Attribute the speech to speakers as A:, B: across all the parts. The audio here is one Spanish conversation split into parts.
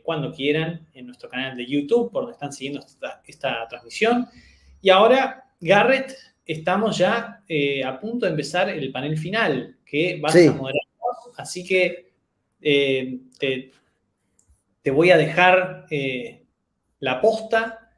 A: cuando quieran en nuestro canal de YouTube, por donde están siguiendo esta transmisión. Y ahora, Garrett, estamos ya a punto de empezar el panel final, que vas a moderar vos, así que te voy a dejar la posta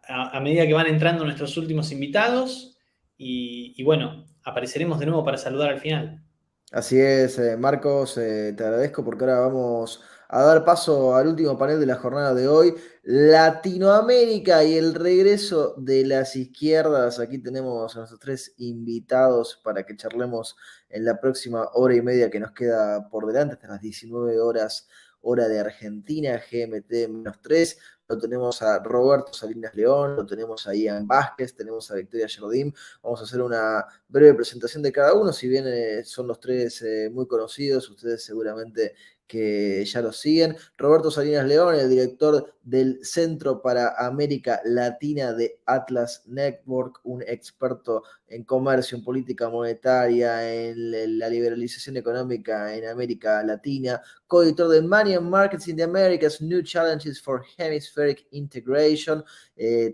A: a medida que van entrando nuestros últimos invitados y bueno, apareceremos de nuevo para saludar al final.
B: Así es, Marcos, te agradezco porque ahora vamos a dar paso al último panel de la jornada de hoy, Latinoamérica y el regreso de las izquierdas. Aquí tenemos a nuestros tres invitados para que charlemos en la próxima hora y media que nos queda por delante, hasta las 19 horas, hora de Argentina, GMT-3. Lo tenemos a Roberto Salinas León, lo tenemos a Ian Vázquez, tenemos a Victoria Jardim. Vamos a hacer una breve presentación de cada uno, si bien son los tres muy conocidos, ustedes seguramente que ya los siguen. Roberto Salinas León, el director del Centro para América Latina de Atlas Network, un experto en comercio, en política monetaria, en la liberalización económica en América Latina, coeditor de Money and Markets in the Americas, New Challenges for Hemispheric Integration.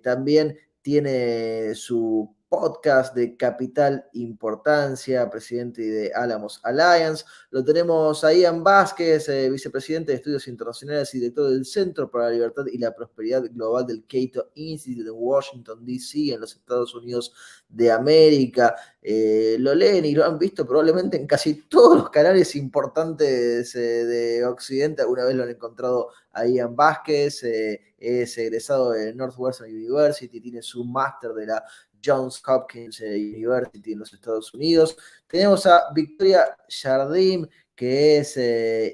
B: También tiene su podcast de capital importancia, presidente de Alamos Alliance. Lo tenemos a Ian Vázquez, vicepresidente de Estudios Internacionales y director del Centro para la Libertad y la Prosperidad Global del Cato Institute en Washington, D.C., en los Estados Unidos de América. Lo leen y lo han visto probablemente en casi todos los canales importantes de Occidente. Alguna vez lo han encontrado a Ian Vázquez, es egresado de Northwestern University, tiene su máster de la Johns Hopkins University en los Estados Unidos. Tenemos a Victoria Jardim, que es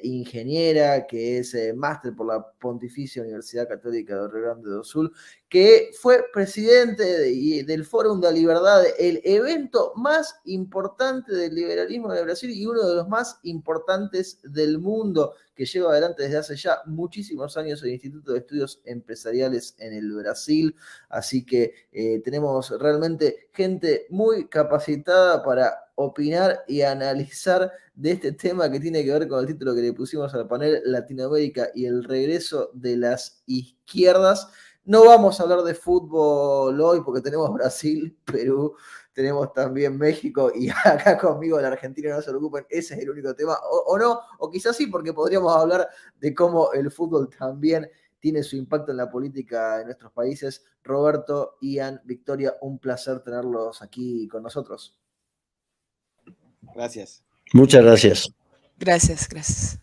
B: ingeniera, que es máster por la Pontificia Universidad Católica de Río Grande do Sul, que fue presidente del Fórum de la Libertad, el evento más importante del liberalismo de Brasil y uno de los más importantes del mundo, que lleva adelante desde hace ya muchísimos años el Instituto de Estudios Empresariales en el Brasil. Así que tenemos realmente gente muy capacitada para opinar y analizar de este tema que tiene que ver con el título que le pusimos al panel, Latinoamérica y el regreso de las izquierdas. No vamos a hablar de fútbol hoy porque tenemos Brasil, Perú, tenemos también México y acá conmigo la Argentina, no se preocupen, ese es el único tema, o no, o quizás sí, porque podríamos hablar de cómo el fútbol también tiene su impacto en la política de nuestros países. Roberto, Ian, Victoria, un placer tenerlos aquí con nosotros.
C: Gracias.
D: Muchas gracias.
E: Gracias.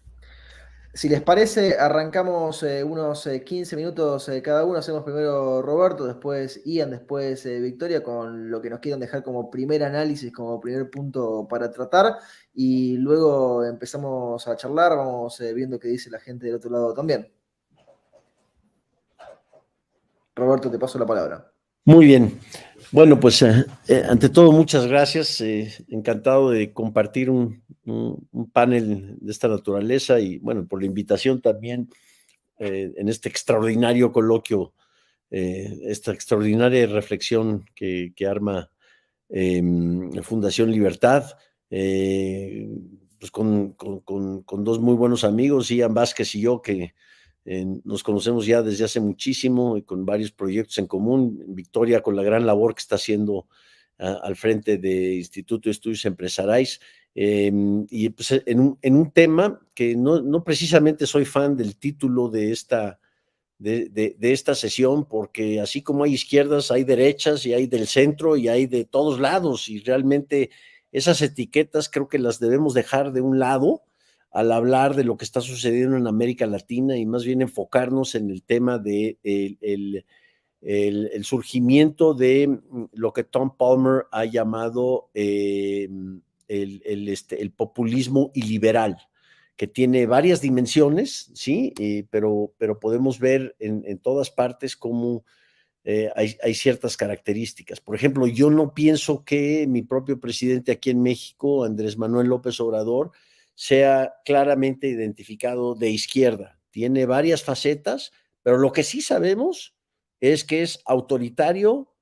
B: Si les parece, arrancamos unos 15 minutos cada uno. Hacemos primero Roberto, después Ian, después Victoria, con lo que nos quieran dejar como primer análisis, como primer punto para tratar. Y luego empezamos a charlar, vamos viendo qué dice la gente del otro lado también. Roberto, te paso la palabra.
D: Muy bien. Bueno, pues ante todo, muchas gracias. Encantado de compartir un panel de esta naturaleza y, bueno, por la invitación también en este extraordinario coloquio, esta extraordinaria reflexión que arma Fundación Libertad, pues con dos muy buenos amigos, Ian Vázquez y yo, que nos conocemos ya desde hace muchísimo y con varios proyectos en común. Victoria con la gran labor que está haciendo al frente de Instituto de Estudios Empresariales, y pues en un tema que no precisamente soy fan del título de esta sesión, porque así como hay izquierdas, hay derechas y hay del centro y hay de todos lados, y realmente esas etiquetas creo que las debemos dejar de un lado al hablar de lo que está sucediendo en América Latina y más bien enfocarnos en el tema de el surgimiento de lo que Tom Palmer ha llamado el populismo iliberal, que tiene varias dimensiones, ¿sí? Pero podemos ver en todas partes cómo hay ciertas características. Por ejemplo, yo no pienso que mi propio presidente aquí en México, Andrés Manuel López Obrador, sea claramente identificado de izquierda. Tiene varias facetas, pero lo que sí sabemos es que es autoritario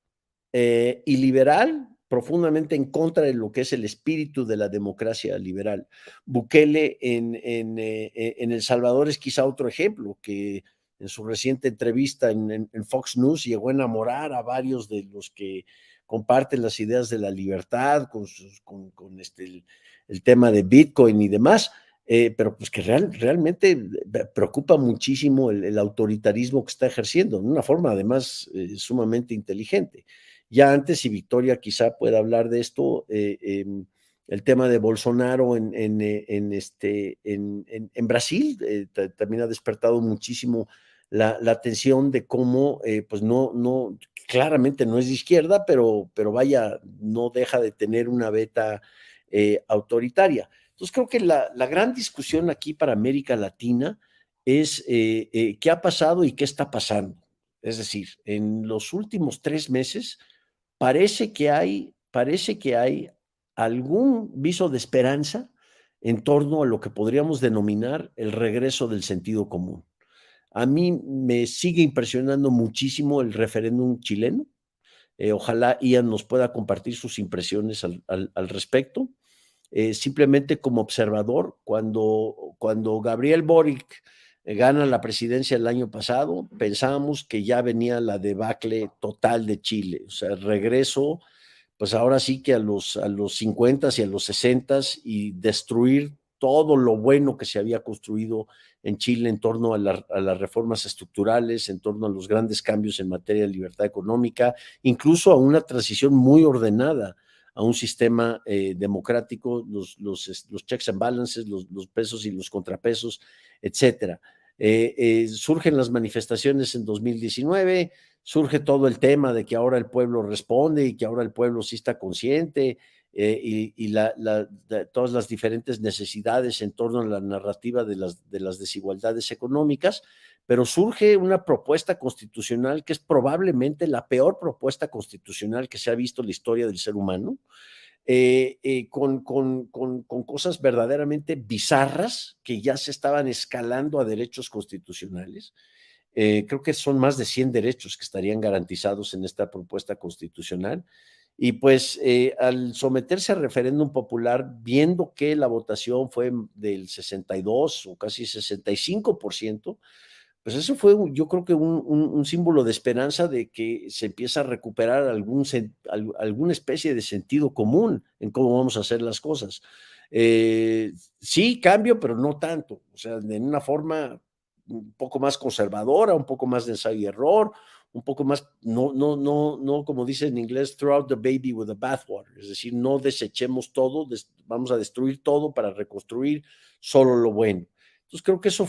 D: y liberal profundamente en contra de lo que es el espíritu de la democracia liberal. Bukele en El Salvador es quizá otro ejemplo, que en su reciente entrevista en Fox News llegó a enamorar a varios de los que comparten las ideas de la libertad, con el tema de Bitcoin y demás, pero pues que realmente preocupa muchísimo el autoritarismo que está ejerciendo, de una forma además sumamente inteligente. Ya antes, y Victoria quizá pueda hablar de esto, el tema de Bolsonaro en Brasil también ha despertado muchísimo la atención de cómo, pues claramente no es de izquierda, pero vaya, no deja de tener una beta autoritaria. Entonces creo que la gran discusión aquí para América Latina es qué ha pasado y qué está pasando. Es decir, en los últimos 3 meses parece que hay algún viso de esperanza en torno a lo que podríamos denominar el regreso del sentido común. A mí me sigue impresionando muchísimo el referéndum chileno. Ojalá Ian nos pueda compartir sus impresiones al respecto. Simplemente como observador, cuando Gabriel Boric gana la presidencia el año pasado, pensábamos que ya venía la debacle total de Chile, o sea, el regreso, pues ahora sí que a los 50 y a los 60 y destruir todo lo bueno que se había construido en Chile en torno a las reformas estructurales, en torno a los grandes cambios en materia de libertad económica, incluso a una transición muy ordenada a un sistema democrático, los checks and balances, los pesos y los contrapesos, etcétera. Surgen las manifestaciones en 2019, surge todo el tema de que ahora el pueblo responde y que ahora el pueblo sí está consciente, y todas las diferentes necesidades en torno a la narrativa de las desigualdades económicas, pero surge una propuesta constitucional que es probablemente la peor propuesta constitucional que se ha visto en la historia del ser humano, con cosas verdaderamente bizarras que ya se estaban escalando a derechos constitucionales. Creo que son más de 100 derechos que estarían garantizados en esta propuesta constitucional. Y pues al someterse a referéndum popular, viendo que la votación fue del 62 o casi 65%, pues eso fue, yo creo que un símbolo de esperanza de que se empieza a recuperar alguna especie de sentido común en cómo vamos a hacer las cosas. Sí, cambio, pero no tanto. O sea, en una forma un poco más conservadora, un poco más de ensayo y error, un poco más, no, como dice en inglés, throw out the baby with the bathwater. Es decir, no desechemos todo, vamos a destruir todo para reconstruir solo lo bueno. Entonces creo que eso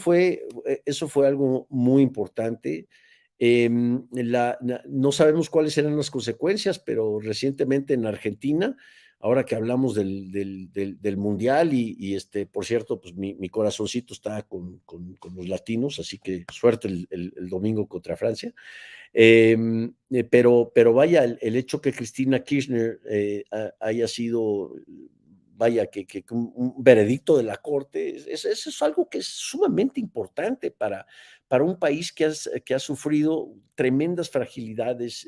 D: fue algo muy importante. No sabemos cuáles serán las consecuencias, pero recientemente en Argentina, ahora que hablamos del Mundial y por cierto, pues mi corazoncito está con los latinos, así que suerte el domingo contra Francia. Pero vaya, el hecho que Cristina Kirchner haya sido, vaya, que un veredicto de la Corte, eso es algo que es sumamente importante para un país que ha sufrido tremendas fragilidades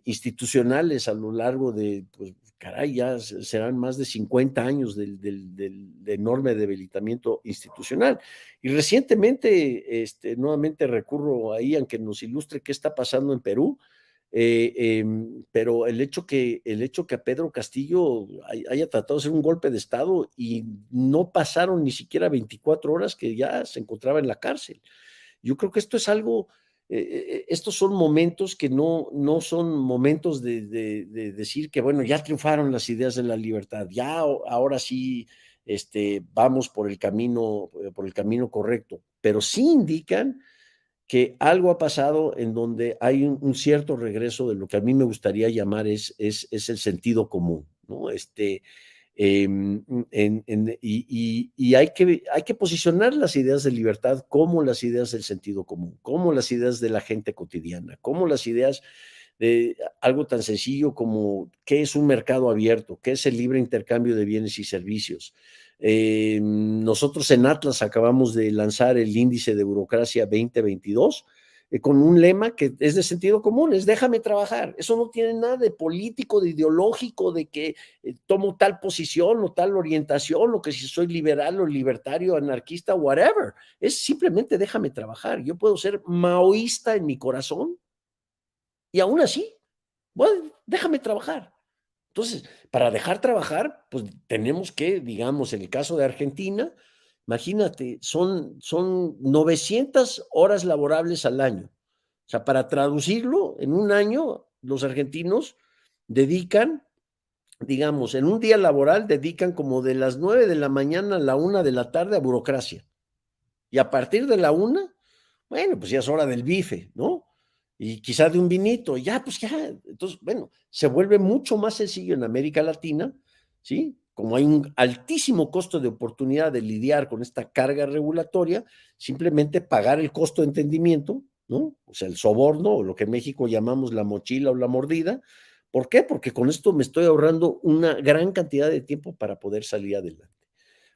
D: institucionales a lo largo de, pues, caray, ya serán más de 50 años de enorme debilitamiento institucional. Y recientemente, nuevamente recurro ahí a que nos ilustre qué está pasando en Perú, pero el hecho que a Pedro Castillo haya tratado de hacer un golpe de Estado y no pasaron ni siquiera 24 horas que ya se encontraba en la cárcel. Yo creo que esto es algo, estos son momentos que no son momentos de decir que, bueno, ya triunfaron las ideas de la libertad, ya ahora sí vamos por el camino correcto, pero sí indican que algo ha pasado en donde hay un cierto regreso de lo que a mí me gustaría llamar es el sentido común, ¿no? Y hay que posicionar las ideas de libertad como las ideas del sentido común, como las ideas de la gente cotidiana, como las ideas de algo tan sencillo como qué es un mercado abierto, qué es el libre intercambio de bienes y servicios. Nosotros en Atlas acabamos de lanzar el índice de burocracia 2022, con un lema que es de sentido común, es déjame trabajar. Eso no tiene nada de político, de ideológico, de que tomo tal posición o tal orientación, o que si soy liberal o libertario, anarquista, whatever. Es simplemente déjame trabajar. Yo puedo ser maoísta en mi corazón y aún así, bueno, déjame trabajar. Entonces, para dejar trabajar, pues tenemos que, digamos, en el caso de Argentina, imagínate, son 900 horas laborables al año. O sea, para traducirlo, en un año, los argentinos dedican, digamos, en un día laboral, dedican como de las 9 de la mañana a la 1 de la tarde a burocracia. Y a partir de la 1, bueno, pues ya es hora del bife, ¿no? Y quizá de un vinito, ya, pues ya. Entonces, bueno, se vuelve mucho más sencillo en América Latina, ¿sí? Como hay un altísimo costo de oportunidad de lidiar con esta carga regulatoria, simplemente pagar el costo de entendimiento, ¿no? O sea, el soborno, o lo que en México llamamos la mochila o la mordida. ¿Por qué? Porque con esto me estoy ahorrando una gran cantidad de tiempo para poder salir adelante.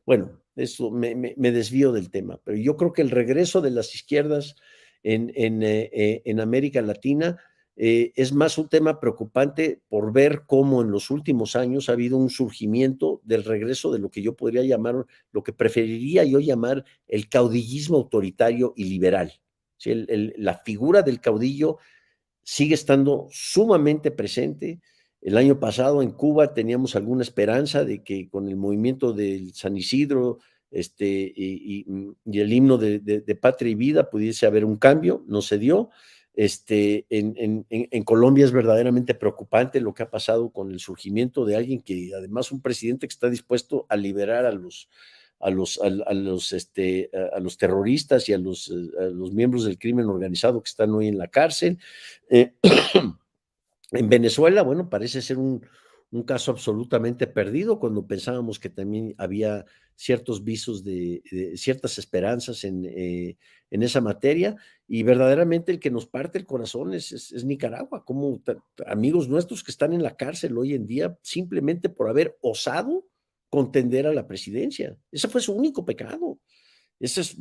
D: Bueno, eso me desvío del tema, pero yo creo que el regreso de las izquierdas en América Latina es más un tema preocupante por ver cómo en los últimos años ha habido un surgimiento del regreso de lo que yo podría llamar, lo que preferiría yo llamar el caudillismo autoritario y liberal. ¿Sí? La figura del caudillo sigue estando sumamente presente. El año pasado en Cuba teníamos alguna esperanza de que con el movimiento del San Isidro y el himno de Patria y Vida pudiese haber un cambio, no se dio. En Colombia es verdaderamente preocupante lo que ha pasado con el surgimiento de alguien que, además, un presidente que está dispuesto a liberar a los terroristas y a los miembros del crimen organizado que están hoy en la cárcel. En Venezuela, bueno, parece ser un caso absolutamente perdido cuando pensábamos que también había ciertos visos de ciertas esperanzas en esa materia, y verdaderamente el que nos parte el corazón es Nicaragua, como amigos nuestros que están en la cárcel hoy en día simplemente por haber osado contender a la presidencia. Ese fue su único pecado. Eso es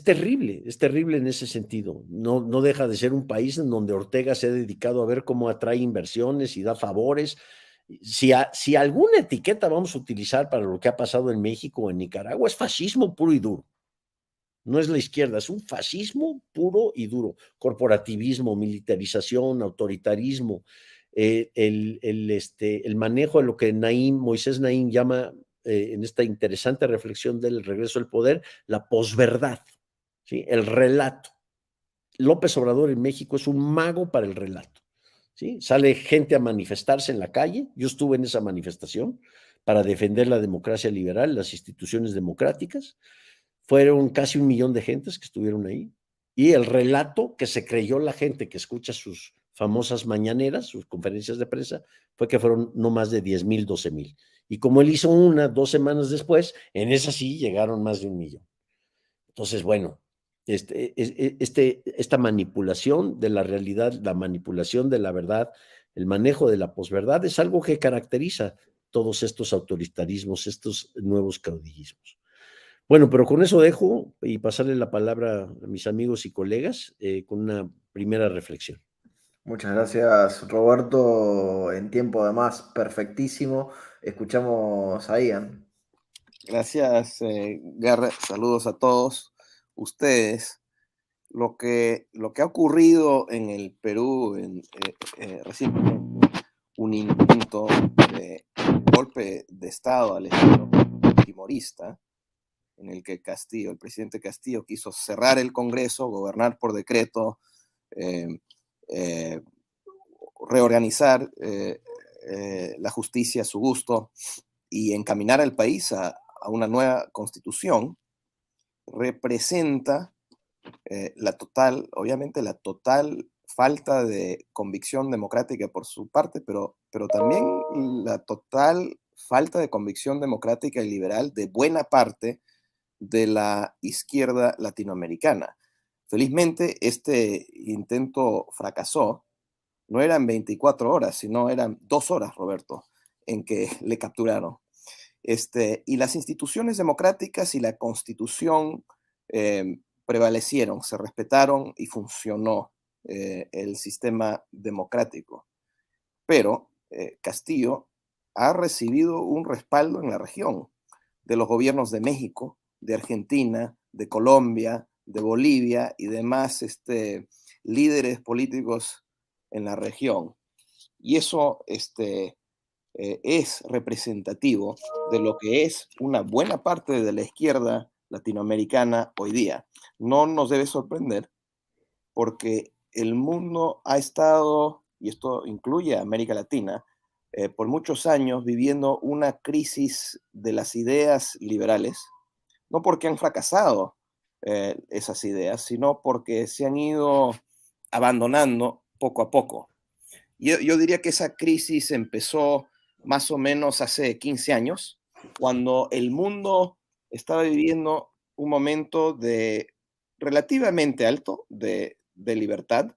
D: terrible en ese sentido. No deja de ser un país en donde Ortega se ha dedicado a ver cómo atrae inversiones y da favores. Si alguna etiqueta vamos a utilizar para lo que ha pasado en México o en Nicaragua, es fascismo puro y duro. No es la izquierda, es un fascismo puro y duro. Corporativismo, militarización, autoritarismo, el manejo de lo que Moisés Naím llama en esta interesante reflexión del regreso al poder, la posverdad, ¿sí? El relato. López Obrador en México es un mago para el relato, ¿sí? Sale gente a manifestarse en la calle, yo estuve en esa manifestación para defender la democracia liberal, las instituciones democráticas. Fueron casi 1 millón de gentes que estuvieron ahí, y el relato que se creyó la gente que escucha sus famosas mañaneras, sus conferencias de prensa, fue que fueron no más de 10,000, 12,000. Y como él hizo 2 semanas después, en esa sí llegaron más de 1 millón. Entonces, bueno, esta manipulación de la realidad, la manipulación de la verdad, el manejo de la posverdad es algo que caracteriza todos estos autoritarismos, estos nuevos caudillismos. Bueno, pero con eso dejo y pasarle la palabra a mis amigos y colegas con una primera reflexión.
B: Muchas gracias, Roberto. En tiempo además perfectísimo. Escuchamos a Ian.
C: Gracias, Garrett. Saludos a todos ustedes. Lo que ha ocurrido en el Perú recientemente, un intento de golpe de Estado al estilo fujimorista, en el que el presidente Castillo quiso cerrar el Congreso, gobernar por decreto, reorganizar la justicia a su gusto y encaminar al país a una nueva constitución, representa obviamente la total falta de convicción democrática por su parte, pero también la total falta de convicción democrática y liberal de buena parte de la izquierda latinoamericana. Felizmente, este intento fracasó. No eran 24 horas, sino eran 2 horas, Roberto, en que le capturaron. Y las instituciones democráticas y la Constitución prevalecieron, se respetaron y funcionó el sistema democrático. Pero Castillo ha recibido un respaldo en la región de los gobiernos de México, de Argentina, de Colombia, de Bolivia y demás líderes políticos en la región. Y eso es representativo de lo que es una buena parte de la izquierda latinoamericana hoy día. No nos debe sorprender porque el mundo ha estado, y esto incluye a América Latina, por muchos años viviendo una crisis de las ideas liberales, no porque han fracasado esas ideas, sino porque se han ido abandonando poco a poco. Yo diría que esa crisis empezó más o menos hace 15 años, cuando el mundo estaba viviendo un momento de relativamente alto de libertad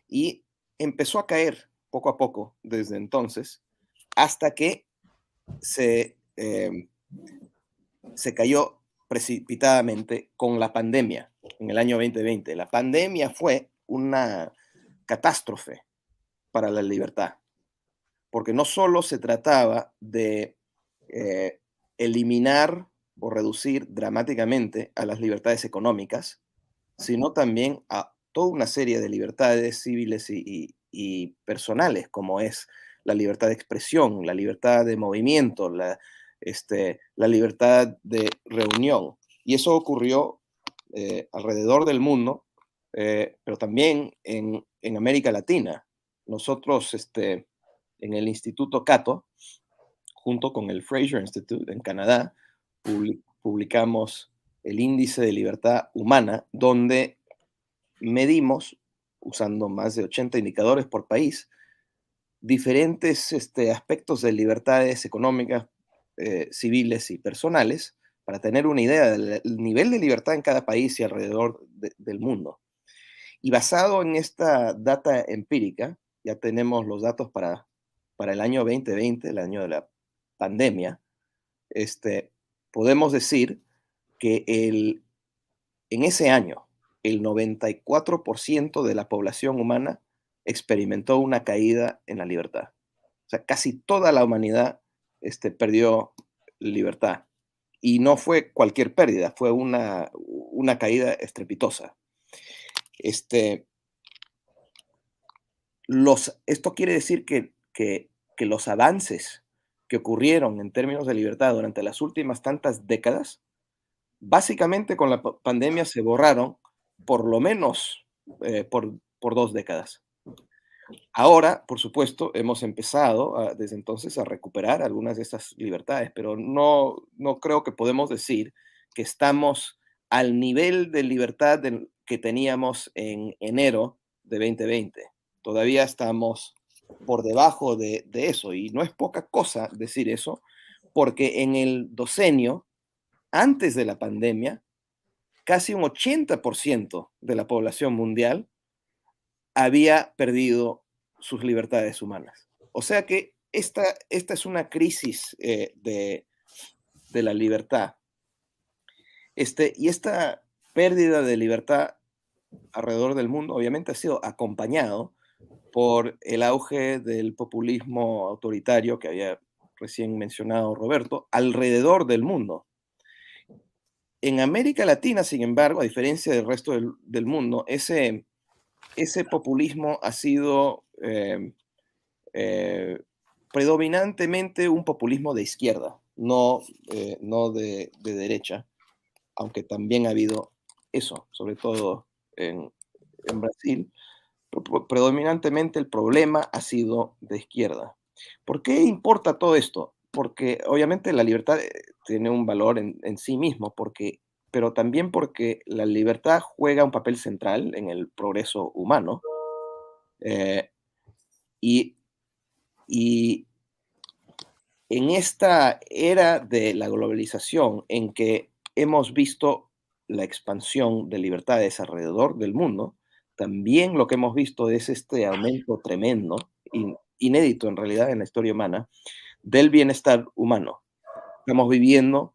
C: y empezó a caer poco a poco desde entonces, hasta que se cayó precipitadamente con la pandemia en el año 2020. La pandemia fue una catástrofe para la libertad, porque no solo se trataba de eliminar o reducir dramáticamente a las libertades económicas, sino también a toda una serie de libertades civiles y personales, como es la libertad de expresión, la libertad de movimiento, la libertad de reunión. Y eso ocurrió alrededor del mundo, pero también en América Latina. Nosotros en el Instituto Cato, junto con el Fraser Institute en Canadá, publicamos el Índice de Libertad Humana, donde medimos, usando más de 80 indicadores por país, diferentes aspectos de libertades económicas, civiles y personales, para tener una idea del nivel de libertad en cada país y alrededor del mundo. Y basado en esta data empírica, ya tenemos los datos para el año 2020, el año de la pandemia, podemos decir que en ese año, el 94% de la población humana experimentó una caída en la libertad. O sea, casi toda la humanidad perdió libertad. Y no fue cualquier pérdida, fue una caída estrepitosa. Esto quiere decir que los avances que ocurrieron en términos de libertad durante las últimas tantas décadas, básicamente con la pandemia se borraron por lo menos por 2 décadas. Ahora, por supuesto, hemos empezado desde entonces a recuperar algunas de estas libertades, pero no creo que podemos decir que estamos al nivel de libertad que teníamos en enero de 2020. Todavía estamos por debajo de eso, y no es poca cosa decir eso, porque en el docenio, antes de la pandemia, casi un 80% de la población mundial había perdido sus libertades humanas. O sea que esta es una crisis de la libertad. Y esta pérdida de libertad alrededor del mundo obviamente ha sido acompañado por el auge del populismo autoritario que había recién mencionado Roberto, alrededor del mundo. En América Latina, sin embargo, a diferencia del resto del mundo, ese populismo ha sido predominantemente un populismo de izquierda, no de derecha, aunque también ha habido eso, sobre todo en Brasil. Predominantemente el problema ha sido de izquierda. ¿Por qué importa todo esto? Porque obviamente la libertad tiene un valor en sí mismo, pero también porque la libertad juega un papel central en el progreso humano. Y en esta era de la globalización, en que hemos visto la expansión de libertades alrededor del mundo, también lo que hemos visto es este aumento tremendo, inédito en realidad en la historia humana, del bienestar humano. Estamos viviendo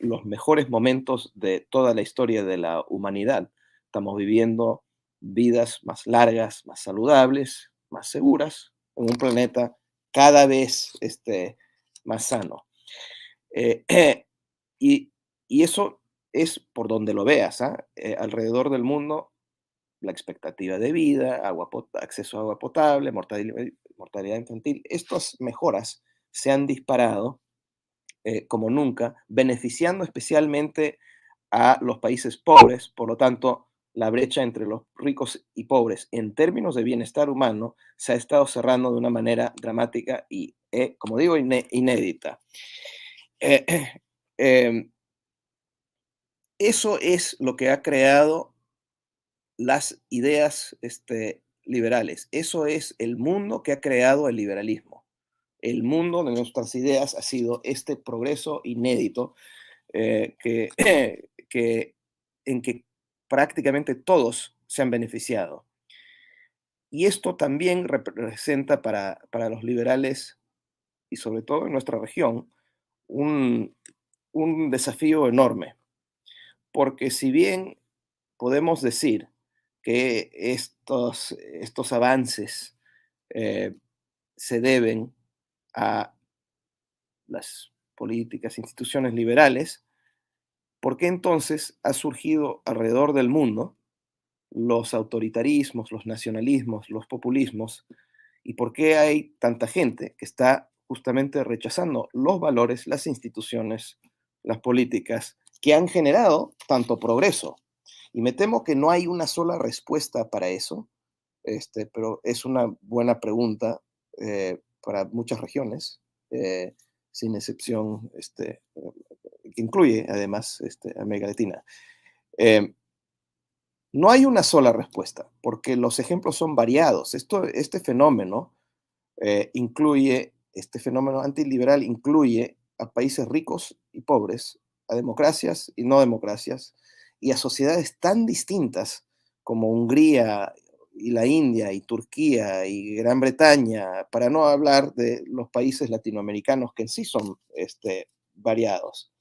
C: los mejores momentos de toda la historia de la humanidad. Estamos viviendo vidas más largas, más saludables, más seguras, en un planeta cada vez más sano. Y, y eso es por donde lo veas, ¿ah? Alrededor del mundo, la expectativa de vida, acceso a agua potable, mortalidad infantil, estas mejoras se han disparado como nunca, beneficiando especialmente a los países pobres. Por lo tanto, la brecha entre los ricos y pobres en términos de bienestar humano se ha estado cerrando de una manera dramática y, como digo, inédita. Eh, eh, Eso es lo que ha creado las ideas liberales. Eso es el mundo que ha creado el liberalismo. El mundo de nuestras ideas ha sido este progreso inédito que, en que prácticamente todos se han beneficiado. Y esto también representa para los liberales, y sobre todo en nuestra región, un, un desafío enorme. Porque si bien podemos decir que estos avances eh, se deben a las políticas, instituciones liberales, ¿por qué entonces ha surgido alrededor del mundo los autoritarismos, los nacionalismos, los populismos? ¿Y por qué hay tanta gente que está justamente rechazando los valores, las instituciones, las políticas que han generado tanto progreso? Y me temo que no hay una sola respuesta para eso, pero es una buena pregunta para muchas regiones, sin excepción, que incluye además América Latina. Eh, no hay una sola respuesta, porque los ejemplos son variados. Este fenómeno antiliberal incluye a países ricos y pobres, a democracias y no democracias, y a sociedades tan distintas como Hungría y la India y Turquía y Gran Bretaña, para no hablar de los países latinoamericanos que en sí son variados.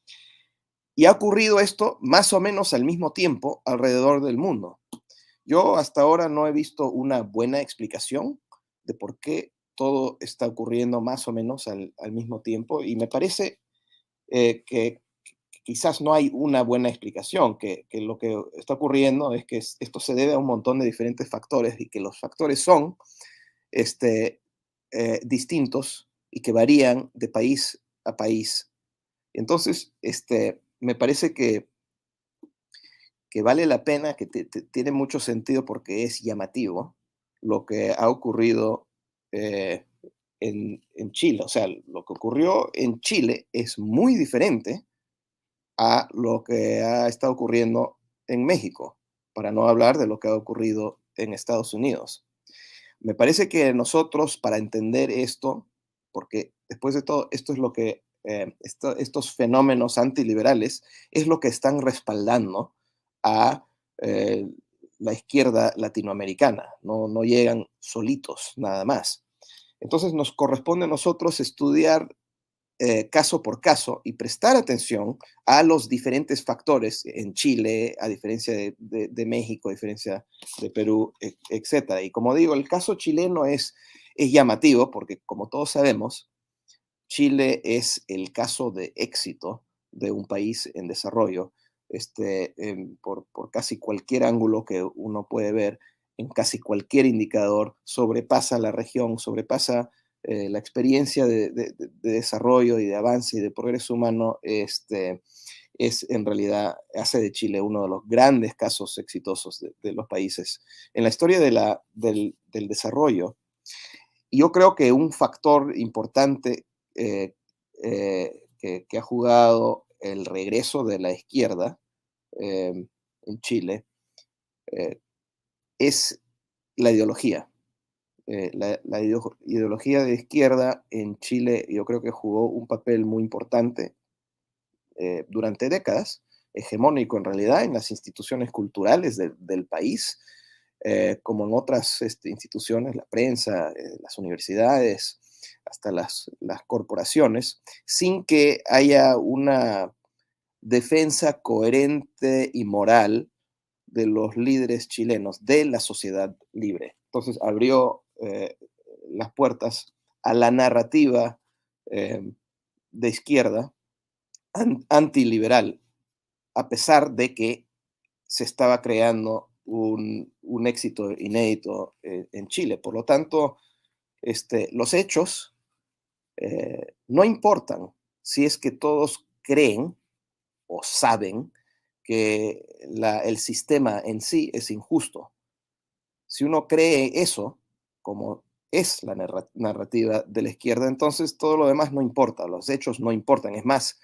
C: Y ha ocurrido esto más o menos al mismo tiempo alrededor del mundo. Yo hasta ahora no he visto una buena explicación de por qué todo está ocurriendo más o menos al mismo tiempo y me parece que quizás no hay una buena explicación, que lo que está ocurriendo es que esto se debe a un montón de diferentes factores y que los factores son distintos y que varían de país a país. Entonces, me parece que vale la pena, que tiene mucho sentido porque es llamativo lo que ha ocurrido en Chile. O sea, lo que ocurrió en Chile es muy diferente a lo que ha estado ocurriendo en México, para no hablar de lo que ha ocurrido en Estados Unidos. Me parece que nosotros, para entender esto, porque después de todo, esto es lo que estos fenómenos antiliberales es lo que están respaldando a eh, la izquierda latinoamericana, no llegan solitos nada más. Entonces nos corresponde a nosotros estudiar caso por caso y prestar atención a los diferentes factores en Chile, a diferencia de México, a diferencia de Perú, etc. Y como digo, el caso chileno es llamativo porque, como todos sabemos, Chile es el caso de éxito de un país en desarrollo, por casi cualquier ángulo que uno puede ver, en casi cualquier indicador, sobrepasa la región, sobrepasa la experiencia de desarrollo y de avance y de progreso humano, es en realidad, hace de Chile uno de los grandes casos exitosos de los países en la historia del desarrollo. Y yo creo que un factor importante que ha jugado el regreso de la izquierda en Chile es la ideología. La ideología de izquierda en Chile yo creo que jugó un papel muy importante durante décadas, hegemónico en realidad en las instituciones culturales del país, como en otras instituciones, la prensa, las universidades, hasta las corporaciones, sin que haya defensa coherente y moral de los líderes chilenos, de la sociedad libre. Entonces abrió las puertas a la narrativa de izquierda antiliberal, a pesar de que se estaba creando un éxito inédito en Chile. Por lo tanto, los hechos no importan si es que todos creen o saben que el sistema en sí es injusto. Si uno cree eso, como es la narrativa de la izquierda, entonces todo lo demás no importa, los hechos no importan. Es más,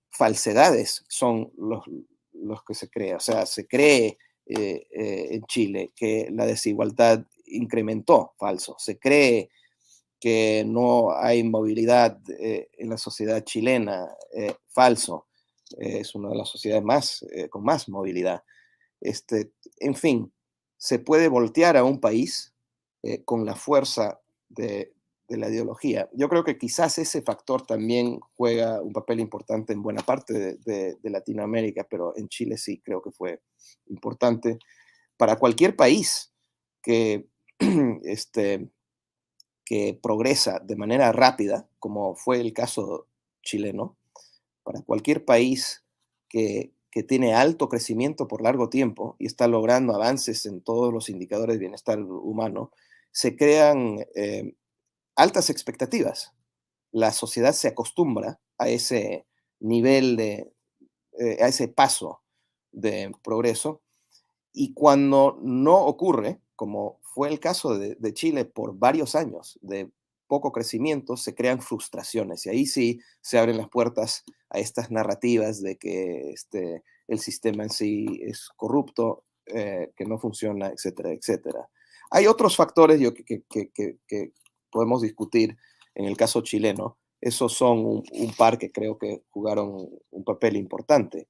C: falsedades son los que se cree. O sea, se cree en Chile que la desigualdad incrementó, falso. Se cree que no hay movilidad en la sociedad chilena, falso. Es una de las sociedades con más movilidad. En fin, se puede voltear a un país con la fuerza de la ideología. Yo creo que quizás ese factor también juega un papel importante en buena parte de Latinoamérica, pero en Chile sí creo que fue importante para cualquier país que, que progresa de manera rápida, como fue el caso chileno, para cualquier país que tiene alto crecimiento por largo tiempo y está logrando avances en todos los indicadores de bienestar humano, se crean altas expectativas. La sociedad se acostumbra a ese nivel a ese paso de progreso, y cuando no ocurre, como fue el caso de Chile por varios años de poco crecimiento, se crean frustraciones y ahí sí se abren las puertas a estas narrativas de que el sistema en sí es corrupto, que no funciona, etcétera, etcétera. Hay otros factores que podemos discutir en el caso chileno. Esos son un par que creo que jugaron un papel importante.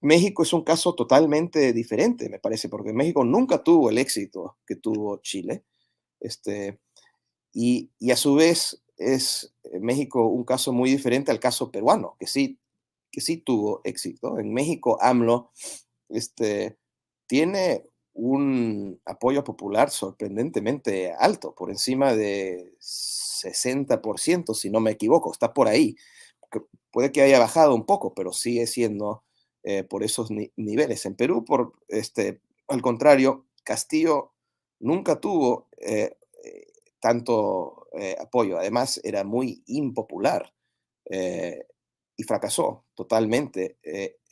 C: México es un caso totalmente diferente, me parece, porque México nunca tuvo el éxito que tuvo Chile. Y a su vez es México un caso muy diferente al caso peruano, que sí tuvo éxito. En México, AMLO tiene un apoyo popular sorprendentemente alto, por encima de 60%, si no me equivoco, está por ahí. Puede que haya bajado un poco, pero sigue siendo por esos niveles. En Perú, al contrario, Castillo nunca tuvo tanto apoyo. Además, era muy impopular y fracasó totalmente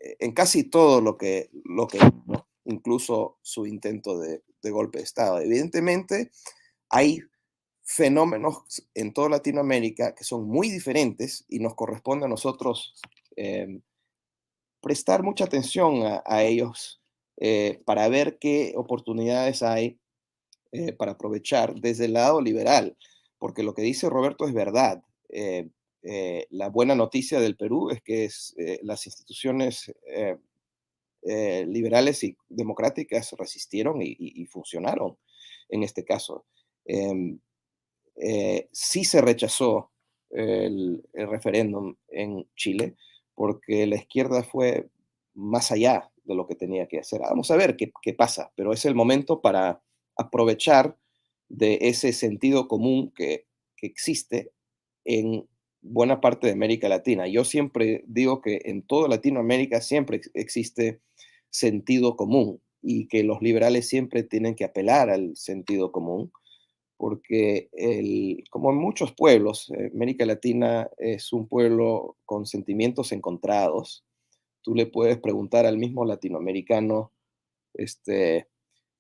C: en casi todo lo que ¿no? Incluso su intento de golpe de Estado. Evidentemente, hay fenómenos en toda Latinoamérica que son muy diferentes y nos corresponde a nosotros prestar mucha atención a ellos para ver qué oportunidades hay para aprovechar desde el lado liberal, porque lo que dice Roberto es verdad. La buena noticia del Perú es que las instituciones liberales y democráticas resistieron y funcionaron en este caso. Sí se rechazó el referéndum en Chile porque la izquierda fue más allá de lo que tenía que hacer. Vamos a ver qué pasa, pero es el momento para aprovechar de ese sentido común que existe en buena parte de América Latina. Yo siempre digo que en toda Latinoamérica siempre existe sentido común y que los liberales siempre tienen que apelar al sentido común porque como en muchos pueblos, América Latina es un pueblo con sentimientos encontrados. Tú le puedes preguntar al mismo latinoamericano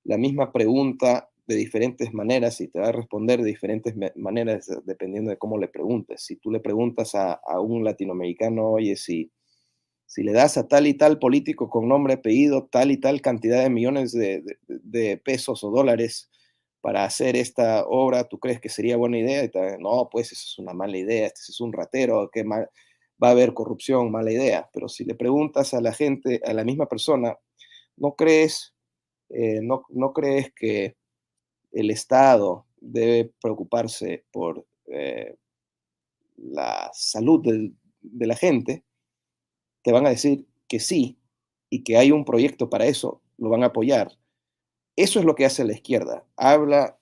C: la misma pregunta de diferentes maneras y te va a responder de diferentes maneras dependiendo de cómo le preguntes. Si tú le preguntas a un latinoamericano, oye, si le das a tal y tal político con nombre, apellido, tal y tal cantidad de millones de pesos o dólares para hacer esta obra, ¿tú crees que sería buena idea? Y no, pues eso es una mala idea, este es un ratero, va a haber corrupción, mala idea. Pero si le preguntas a la gente, a la misma persona, ¿no crees, no crees que el Estado debe preocuparse por la salud de la gente? te van a decir que sí y que hay un proyecto para eso, lo van a apoyar. Eso es lo que hace la izquierda. Habla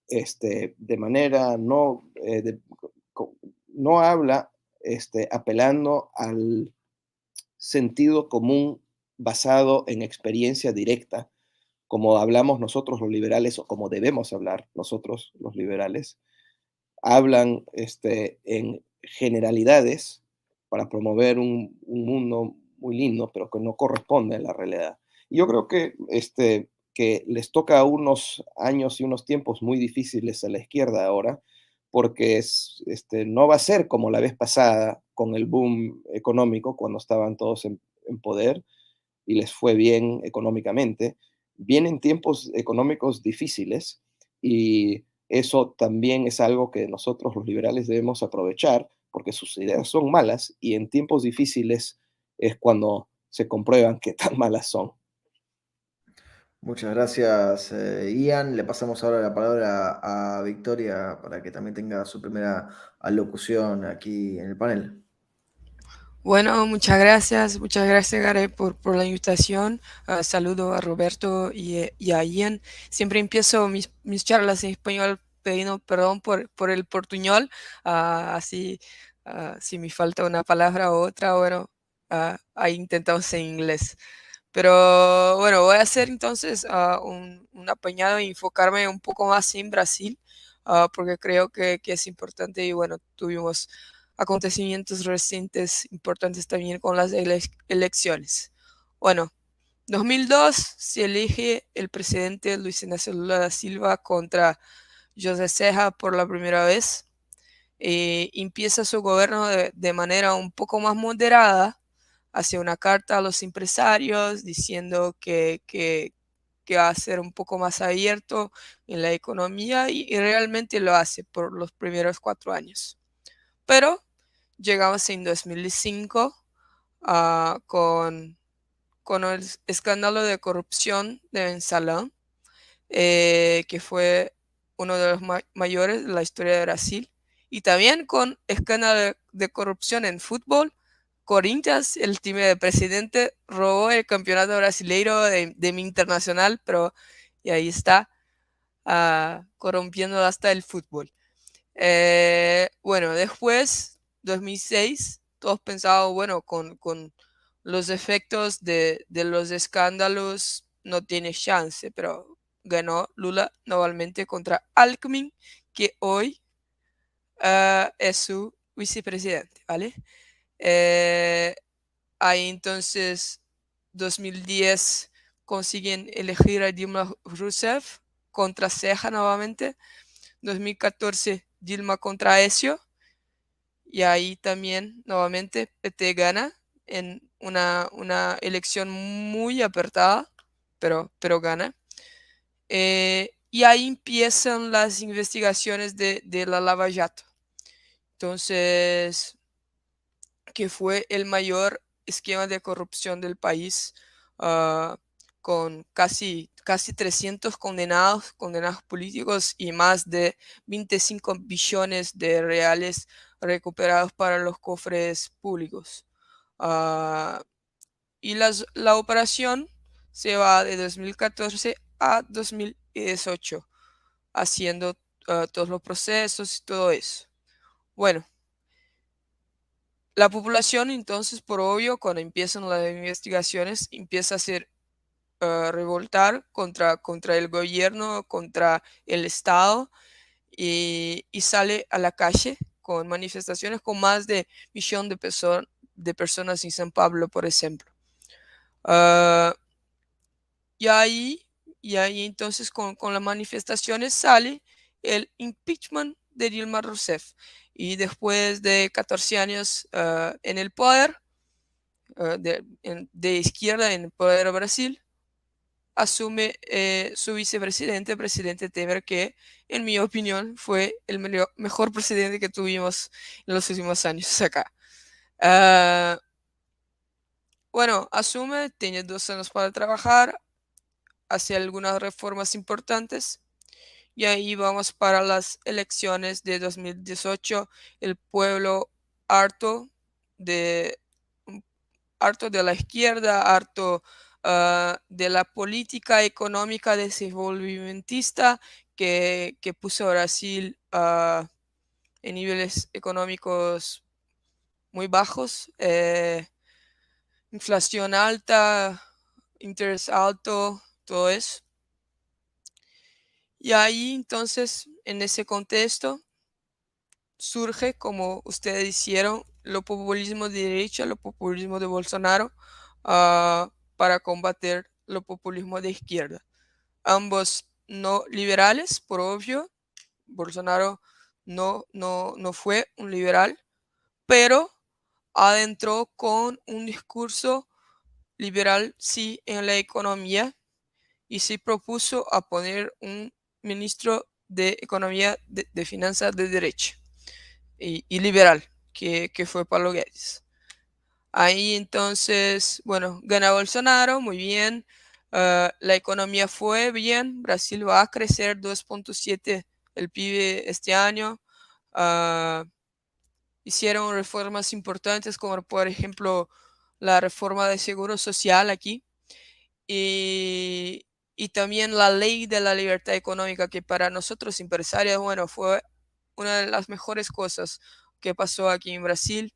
C: de manera no habla apelando al sentido común basado en experiencia directa, como hablamos nosotros los liberales o como debemos hablar nosotros los liberales. Hablan en generalidades para promover un mundo muy lindo, pero que no corresponde a la realidad. Y yo creo que les toca unos años y unos tiempos muy difíciles a la izquierda ahora, porque no va a ser como la vez pasada con el boom económico, cuando estaban todos en poder y les fue bien económicamente. Vienen tiempos económicos difíciles y eso también es algo que nosotros los liberales debemos aprovechar, porque sus ideas son malas y en tiempos difíciles es cuando se comprueban que tan malas son.
B: Muchas gracias, Ian. Le pasamos ahora la palabra a Victoria para que también tenga su primera alocución aquí en el panel.
E: Bueno, muchas gracias, Gary, por la invitación. Saludo a Roberto y a Ian. Siempre empiezo mis charlas en español pidiendo perdón por el portuñol. Así, si me falta una palabra u otra, bueno, ahí intentamos en inglés. Pero bueno, voy a hacer entonces un apañado y enfocarme un poco más en Brasil, porque creo que es importante y bueno, tuvimos acontecimientos recientes importantes también con las elecciones. Bueno, 2002 se elige el presidente Luis Inácio Lula da Silva contra José Serra por la primera vez. Empieza su gobierno de manera un poco más moderada, hace una carta a los empresarios diciendo que va a ser un poco más abierto en la economía y realmente lo hace por los primeros 4 años. Pero llegamos en 2005 con el escándalo de corrupción de Mensalão, que fue uno de los mayores de la historia de Brasil, y también con escándalo de corrupción en fútbol. Corinthians, el time de presidente, robó el campeonato brasileiro de mi internacional, pero y ahí está, corrompiendo hasta el fútbol. Bueno, después, 2006, todos pensaban, bueno, con los efectos de los escándalos no tiene chance, pero ganó Lula nuevamente contra Alckmin, que hoy es su vicepresidente, ¿vale? Ahí entonces, 2010, consiguen elegir a Dilma Rousseff contra Ceja nuevamente. 2014, Dilma contra Aécio. Y ahí también, nuevamente, PT gana en una elección muy apretada, pero gana. Y ahí empiezan las investigaciones de la Lava Jato. Entonces, que fue el mayor esquema de corrupción del país, con casi 300 condenados políticos y más de 25 billones de reales recuperados para los cofres públicos. Y la operación se va de 2014 a 2018, haciendo todos los procesos y todo eso. Bueno, la población entonces, por obvio, cuando empiezan las investigaciones, empieza a hacer revoltar contra el gobierno, contra el Estado, y sale a la calle con manifestaciones con más de 1 millón de personas en San Pablo, por ejemplo. Uh, y ahí entonces con las manifestaciones sale el impeachment de Dilma Rousseff. Y después de 14 años en el poder, de izquierda en el poder de Brasil, asume su vicepresidente, el presidente Temer, que en mi opinión fue el mejor presidente que tuvimos en los últimos años acá. Bueno, asume, tiene 2 años para trabajar, hace algunas reformas importantes. Y ahí vamos para las elecciones de 2018. El pueblo harto de harto de la izquierda, harto de la política económica desenvolvimentista que puso a Brasil en niveles económicos muy bajos, inflación alta, interés alto, todo eso. Y ahí entonces, en ese contexto, surge, como ustedes hicieron, lo populismo de derecha, lo populismo de Bolsonaro, para combatir lo populismo de izquierda. Ambos no liberales, por obvio. Bolsonaro no fue un liberal, pero adentró con un discurso liberal, sí, en la economía, y se propuso a poner un ministro de Economía, de Finanzas de derecha y liberal, que fue Paulo Guedes. Ahí entonces, bueno, gana Bolsonaro, muy bien. La economía fue bien, Brasil va a crecer 2.7 el PIB este año. Hicieron reformas importantes como por ejemplo la reforma de seguro social aquí y también la ley de la libertad económica, que para nosotros empresarios, bueno, fue una de las mejores cosas que pasó aquí en Brasil,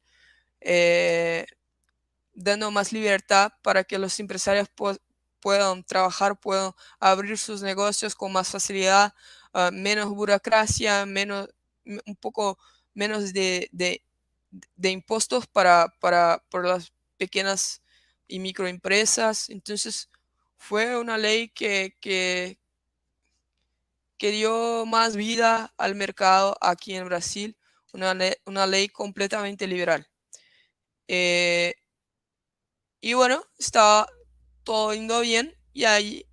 E: dando más libertad para que los empresarios puedan trabajar, puedan abrir sus negocios con más facilidad, menos burocracia, un poco menos de impuestos por las pequeñas y microempresas. Entonces fue una ley que dio más vida al mercado aquí en Brasil, una ley completamente liberal. Y bueno, estaba todo yendo bien y ahí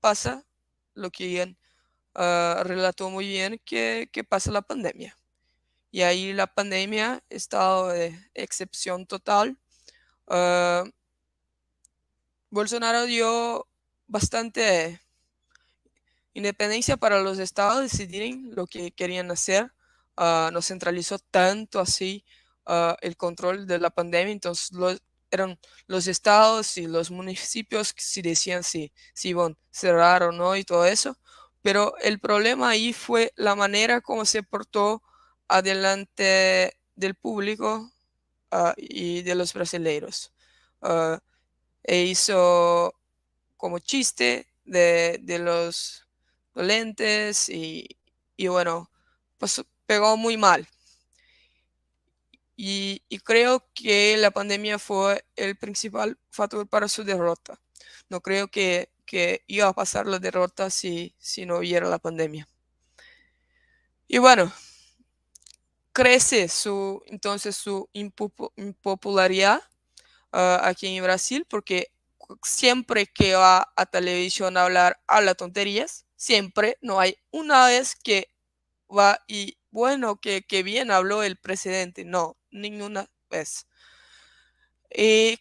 E: pasa lo que Ian relató muy bien, que pasa la pandemia. Y ahí la pandemia, estado de excepción total. Bolsonaro dio bastante independencia para los estados decidir lo que querían hacer. No centralizó tanto así el control de la pandemia, entonces eran los estados y los municipios que si decían si iban a cerrar o no y todo eso. Pero el problema ahí fue la manera como se portó adelante del público y de los brasileiros. E hizo como chiste de los lentes y bueno, pues pegó muy mal. Y creo que la pandemia fue el principal factor para su derrota. No creo que iba a pasar la derrota si no hubiera la pandemia. Y bueno, crece entonces su impopularidad aquí en Brasil, porque siempre que va a televisión a hablar, habla tonterías. Siempre, no hay una vez que va y bueno, que bien habló el presidente. No, ninguna vez.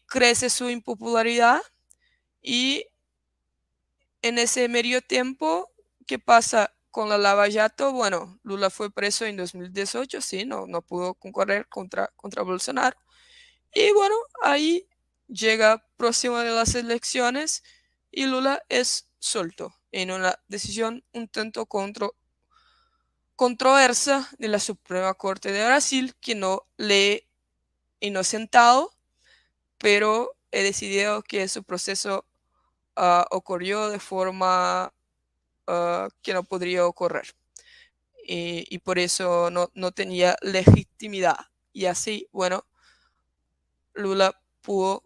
E: Crece su impopularidad y en ese medio tiempo, ¿qué pasa con la Lava Jato? Bueno, Lula fue preso en 2018, sí, no pudo concorrer contra Bolsonaro. Y bueno, ahí llega próximo de las elecciones y Lula es suelto en una decisión un tanto controversa de la Suprema Corte de Brasil, que no le he inocentado, pero he decidido que su proceso ocurrió de forma que no podría ocurrir. Y por eso no tenía legitimidad. Y así, bueno, Lula pudo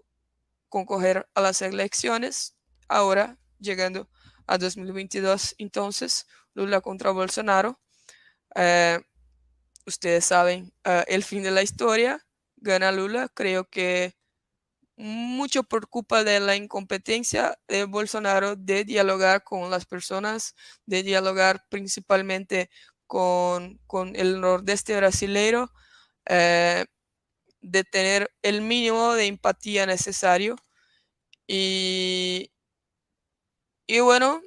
E: concurrir a las elecciones. Ahora, llegando a 2022, entonces, Lula contra Bolsonaro. Ustedes saben el fin de la historia. Gana Lula. Creo que mucho por culpa de la incompetencia de Bolsonaro de dialogar con las personas, de dialogar principalmente con el nordeste brasileiro, de tener el mínimo de empatía necesario. Y bueno,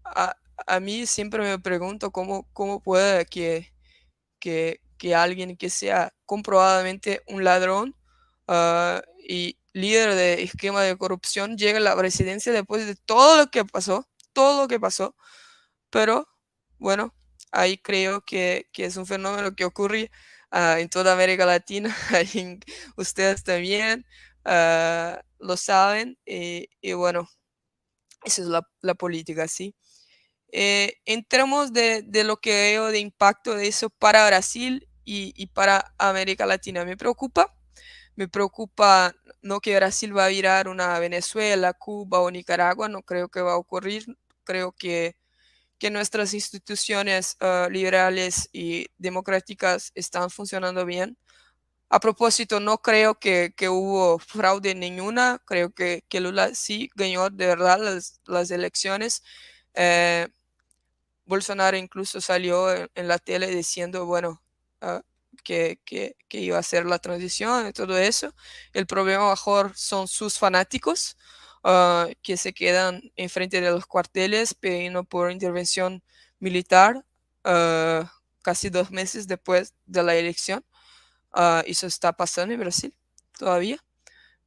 E: a mí siempre me pregunto cómo puede que alguien que sea comprobadamente un ladrón y líder de esquema de corrupción llega a la presidencia después de todo lo que pasó, pero bueno, ahí creo que es un fenómeno que ocurre en toda América Latina, ustedes también lo saben, y bueno, esa es la política, ¿sí? En términos de lo que veo de impacto de eso para Brasil y para América Latina, me preocupa no que Brasil va a virar una Venezuela, Cuba o Nicaragua, no creo que va a ocurrir, creo que nuestras instituciones liberales y democráticas están funcionando bien. A propósito, no creo que hubo fraude ninguna, creo que Lula sí ganó de verdad las elecciones. Eh, Bolsonaro incluso salió en la tele diciendo, bueno, uh, que iba a hacer la transición y todo eso. El problema mejor son sus fanáticos que se quedan enfrente de los cuarteles pidiendo por intervención militar casi 2 meses después de la elección. Eso está pasando en Brasil todavía,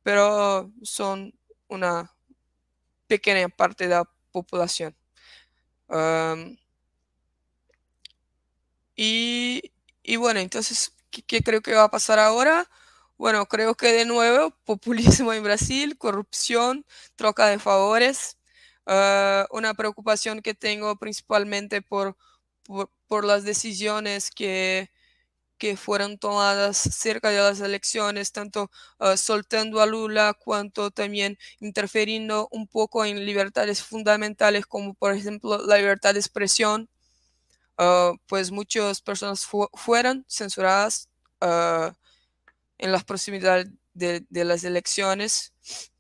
E: pero son una pequeña parte de la población. Um, Y, y bueno, entonces, ¿qué creo que va a pasar ahora? Bueno, creo que de nuevo, populismo en Brasil, corrupción, troca de favores, una preocupación que tengo principalmente por las decisiones que fueron tomadas cerca de las elecciones, tanto soltando a Lula, cuanto también interfiriendo un poco en libertades fundamentales, como por ejemplo la libertad de expresión. Pues muchas personas fueron censuradas en las proximidades de las elecciones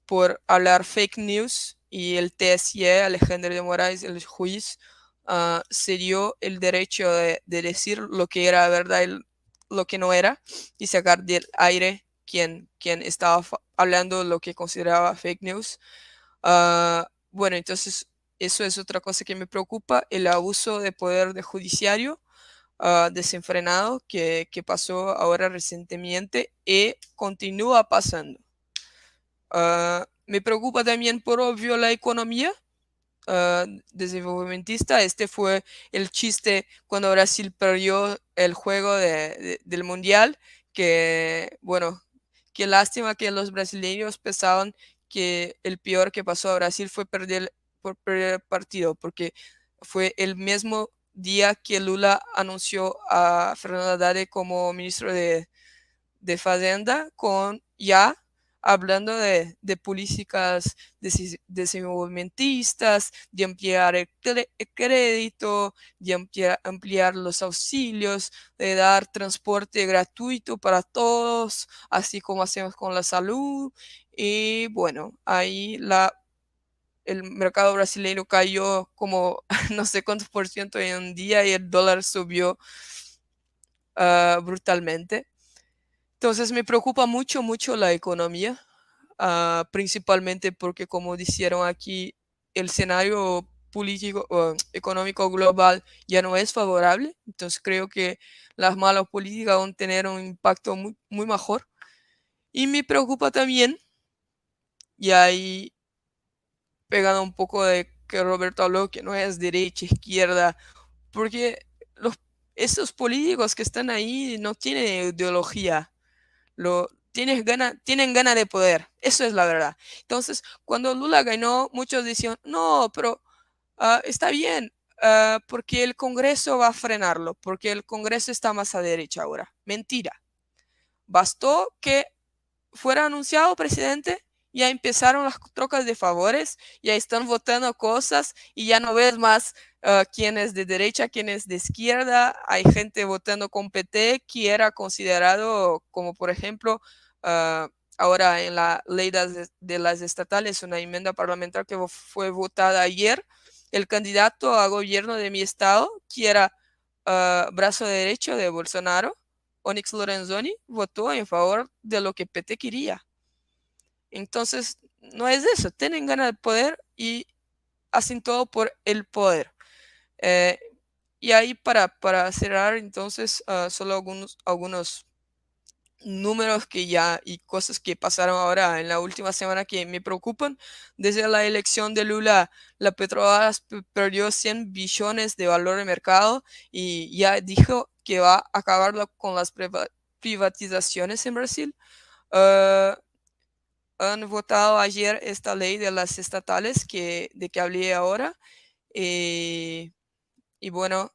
E: por hablar fake news, y el TSE, Alejandro de Moraes, el juez, se dio el derecho de decir lo que era verdad y lo que no era, y sacar del aire quien estaba hablando lo que consideraba fake news. Bueno, entonces eso es otra cosa que me preocupa, el abuso de poder de judiciario desenfrenado que pasó ahora recientemente y continúa pasando. Me preocupa también, por obvio, la economía desenvolvimentista. Este fue el chiste cuando Brasil perdió el juego del Mundial, que bueno, qué lástima que los brasileños pensaban que el peor que pasó a Brasil fue por perder el partido, porque fue el mismo día que Lula anunció a Fernando Haddad como ministro de Fazenda, con ya hablando de políticas desenvolvimentistas, de ampliar el crédito, de ampliar los auxilios, de dar transporte gratuito para todos, así como hacemos con la salud. Y bueno, ahí el mercado brasileño cayó como no sé cuántos por ciento en un día, y el dólar subió brutalmente. Entonces me preocupa mucho, mucho la economía, principalmente porque, como dijeron aquí, el escenario político económico global ya no es favorable. Entonces creo que las malas políticas van a tener un impacto muy, muy mejor. Y me preocupa también, y ahí pegando un poco de que Roberto habló, que no es derecha, izquierda, porque estos políticos que están ahí no tienen ideología. Tienen ganas de poder, eso es la verdad. Entonces, cuando Lula ganó, muchos decían, no, pero está bien, porque el Congreso va a frenarlo, porque el Congreso está más a derecha ahora. Mentira. Bastó que fuera anunciado presidente, ya empezaron las trocas de favores, ya están votando cosas y ya no ves más quién es de derecha, quién es de izquierda. Hay gente votando con PT que era considerado como, por ejemplo, ahora en la ley de las estatales, una enmienda parlamentar que fue votada ayer, el candidato a gobierno de mi estado, que era brazo derecho de Bolsonaro, Onyx Lorenzoni, votó en favor de lo que PT quería. Entonces, no es eso, tienen ganas de poder y hacen todo por el poder. Y ahí para cerrar, entonces, solo algunos números que ya y cosas que pasaron ahora en la última semana que me preocupan. Desde la elección de Lula, la Petrobras perdió 100 billones de valor de mercado y ya dijo que va a acabar con las privatizaciones en Brasil. Uh, Han votado ayer esta ley de las estatales de que hablé ahora. Y bueno,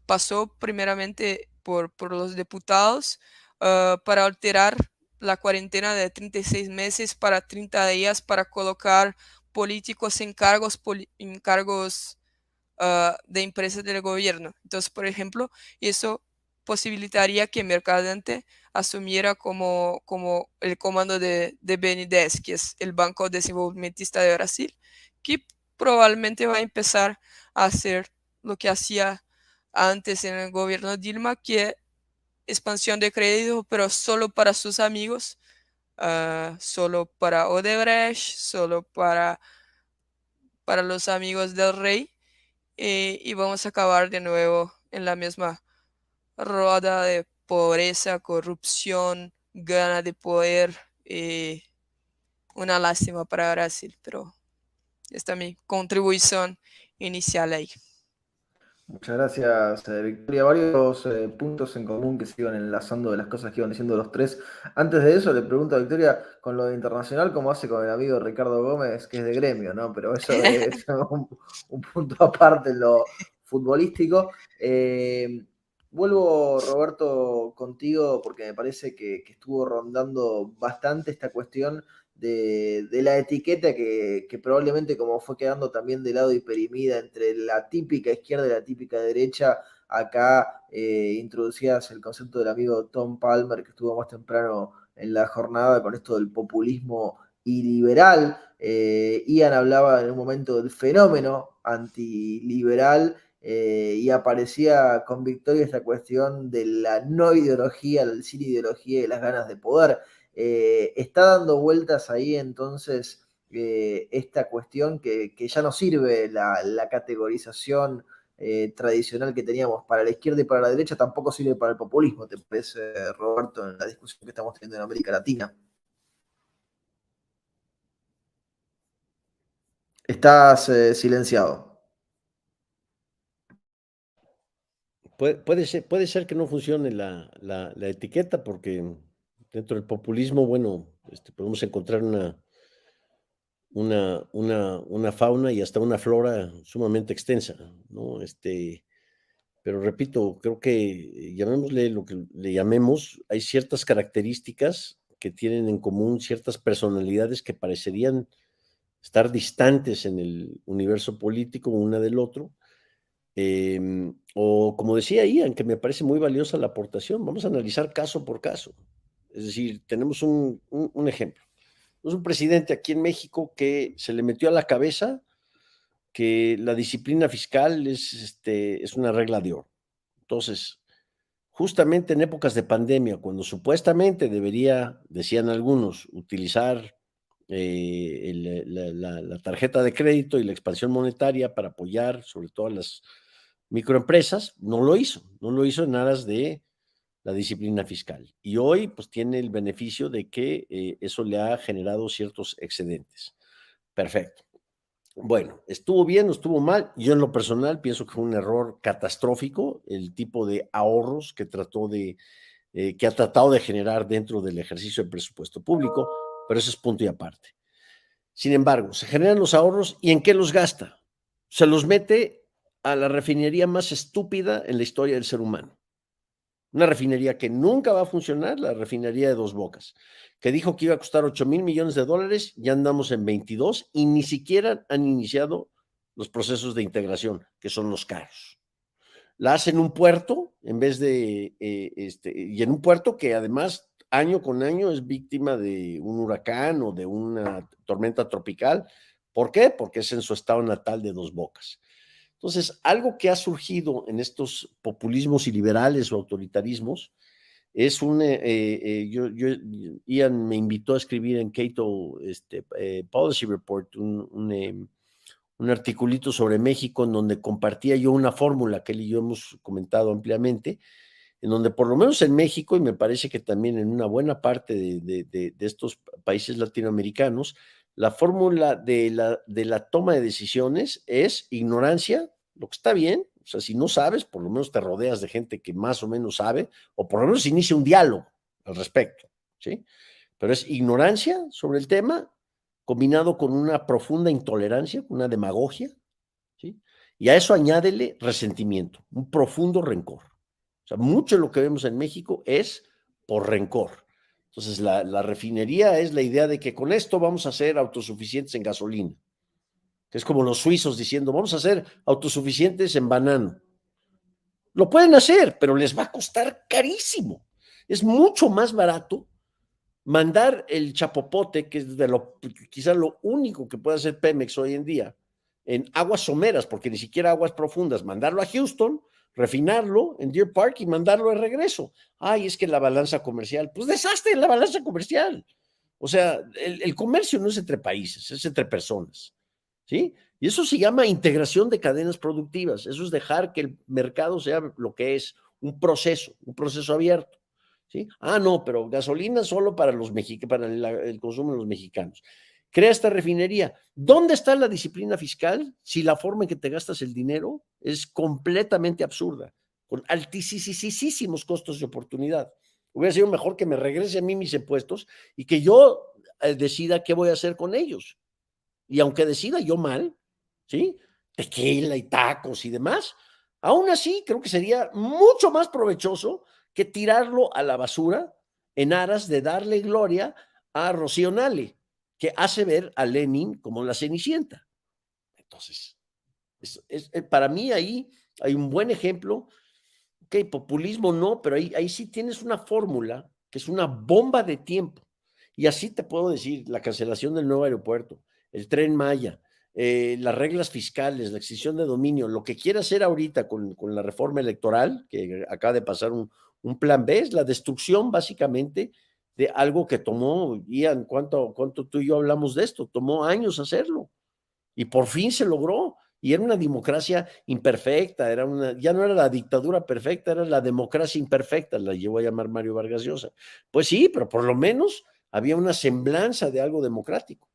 E: pasó primeramente por los diputados para alterar la cuarentena de 36 meses para 30 días para colocar políticos en cargos de empresas del gobierno. Entonces, por ejemplo, eso posibilitaría que Mercadante asumiera como el comando de BNDES, que es el Banco Desenvolvimentista de Brasil, que probablemente va a empezar a hacer lo que hacía antes en el gobierno de Dilma, que expansión de crédito, pero solo para sus amigos, solo para Odebrecht, solo para los amigos del rey, y vamos a acabar de nuevo en la misma rueda de pobreza, corrupción, gana de poder. Una lástima para Brasil, pero esta es mi contribución inicial ahí.
B: Muchas gracias, Victoria. Varios puntos en común que se iban enlazando de las cosas que iban diciendo los tres. Antes de eso, le pregunto a Victoria, con lo de internacional, ¿cómo hace con el amigo Ricardo Gómez, que es de Gremio, ¿no? Pero eso es un punto aparte en lo futbolístico. Vuelvo, Roberto, contigo, porque me parece que estuvo rondando bastante esta cuestión de la etiqueta que probablemente como fue quedando también de lado y perimida entre la típica izquierda y la típica derecha, acá introducías el concepto del amigo Tom Palmer que estuvo más temprano en la jornada con esto del populismo iliberal. Ian hablaba en un momento del fenómeno antiliberal y aparecía con victoria esta cuestión de la no ideología, del sin ideología y las ganas de poder. Está dando vueltas ahí entonces esta cuestión que ya no sirve la categorización tradicional que teníamos para la izquierda y para la derecha, tampoco sirve para el populismo, ¿te parece, Roberto, en la discusión que estamos teniendo en América Latina? Estás silenciado.
D: Puede ser que no funcione la etiqueta porque dentro del populismo, bueno, podemos encontrar una fauna y hasta una flora sumamente extensa, ¿no? Pero repito, creo que llamémosle lo que le llamemos, hay ciertas características que tienen en común ciertas personalidades que parecerían estar distantes en el universo político una del otro. O como decía Ian, que me parece muy valiosa la aportación, vamos a analizar caso por caso. Es decir, tenemos un ejemplo. Es un presidente aquí en México que se le metió a la cabeza que la disciplina fiscal es una regla de oro. Entonces, justamente en épocas de pandemia, cuando supuestamente debería, decían algunos, utilizar la tarjeta de crédito y la expansión monetaria para apoyar sobre todo a las microempresas, no lo hizo en aras de la disciplina fiscal. Y hoy pues tiene el beneficio de que eso le ha generado ciertos excedentes. Perfecto. Bueno, estuvo bien o estuvo mal. Yo en lo personal pienso que fue un error catastrófico el tipo de ahorros que que ha tratado de generar dentro del ejercicio del presupuesto público, pero eso es punto y aparte. Sin embargo, se generan los ahorros y ¿en qué los gasta? Se los mete a la refinería más estúpida en la historia del ser humano. Una refinería que nunca va a funcionar, la refinería de Dos Bocas, que dijo que iba a costar 8,000 millones de dólares, ya andamos en 22 y ni siquiera han iniciado los procesos de integración, que son los caros. La hacen en un puerto en vez de, y en un puerto que además año con año es víctima de un huracán o de una tormenta tropical. ¿Por qué? Porque es en su estado natal de Dos Bocas. Entonces, algo que ha surgido en estos populismos y liberales o autoritarismos es Ian me invitó a escribir en Cato Policy Report un articulito sobre México en donde compartía yo una fórmula que él y yo hemos comentado ampliamente, en donde por lo menos en México, y me parece que también en una buena parte de estos países latinoamericanos, la fórmula de la toma de decisiones es ignorancia, lo que está bien. O sea, si no sabes, por lo menos te rodeas de gente que más o menos sabe, o por lo menos inicia un diálogo al respecto, ¿sí? Pero es ignorancia sobre el tema, combinado con una profunda intolerancia, una demagogia, ¿sí? Y a eso añádele resentimiento, un profundo rencor. O sea, mucho de lo que vemos en México es por rencor. Entonces, la refinería es la idea de que con esto vamos a ser autosuficientes en gasolina, que es como los suizos diciendo, vamos a ser autosuficientes en banano. Lo pueden hacer, pero les va a costar carísimo. Es mucho más barato mandar el chapopote, que es quizás lo único que puede hacer Pemex hoy en día, en aguas someras, porque ni siquiera aguas profundas, mandarlo a Houston, refinarlo en Deer Park y mandarlo de regreso. Ay, es que la balanza comercial, pues deshazte la balanza comercial. O sea, el comercio no es entre países, es entre personas, ¿sí? Y eso se llama integración de cadenas productivas. Eso es dejar que el mercado sea lo que es, un proceso abierto, ¿sí? Ah, no, pero gasolina solo para el consumo de los mexicanos. Crea esta refinería. ¿Dónde está la disciplina fiscal si la forma en que te gastas el dinero es completamente absurda, con altísimos costos de oportunidad? Hubiera sido mejor que me regrese a mí mis impuestos y que yo decida qué voy a hacer con ellos. Y aunque decida yo mal, ¿sí? Tequila y tacos y demás, aún así creo que sería mucho más provechoso que tirarlo a la basura en aras de darle gloria a Rocío Nale, que hace ver a Lenin como la Cenicienta. Entonces, para mí ahí hay un buen ejemplo. Ok, populismo no, pero ahí sí tienes una fórmula que es una bomba de tiempo. Y así te puedo decir, la cancelación del nuevo aeropuerto, el Tren Maya, las reglas fiscales, la extinción de dominio, lo que quiere hacer ahorita con la reforma electoral, que acaba de pasar un plan B, es la destrucción básicamente de algo que tomó, Ian, ¿cuánto tú y yo hablamos de esto? Tomó años hacerlo y por fin se logró. Y era una democracia imperfecta, ya no era la dictadura perfecta, era la democracia imperfecta, la llevó a llamar Mario Vargas Llosa. Pues sí, pero por lo menos había una semblanza de algo democrático.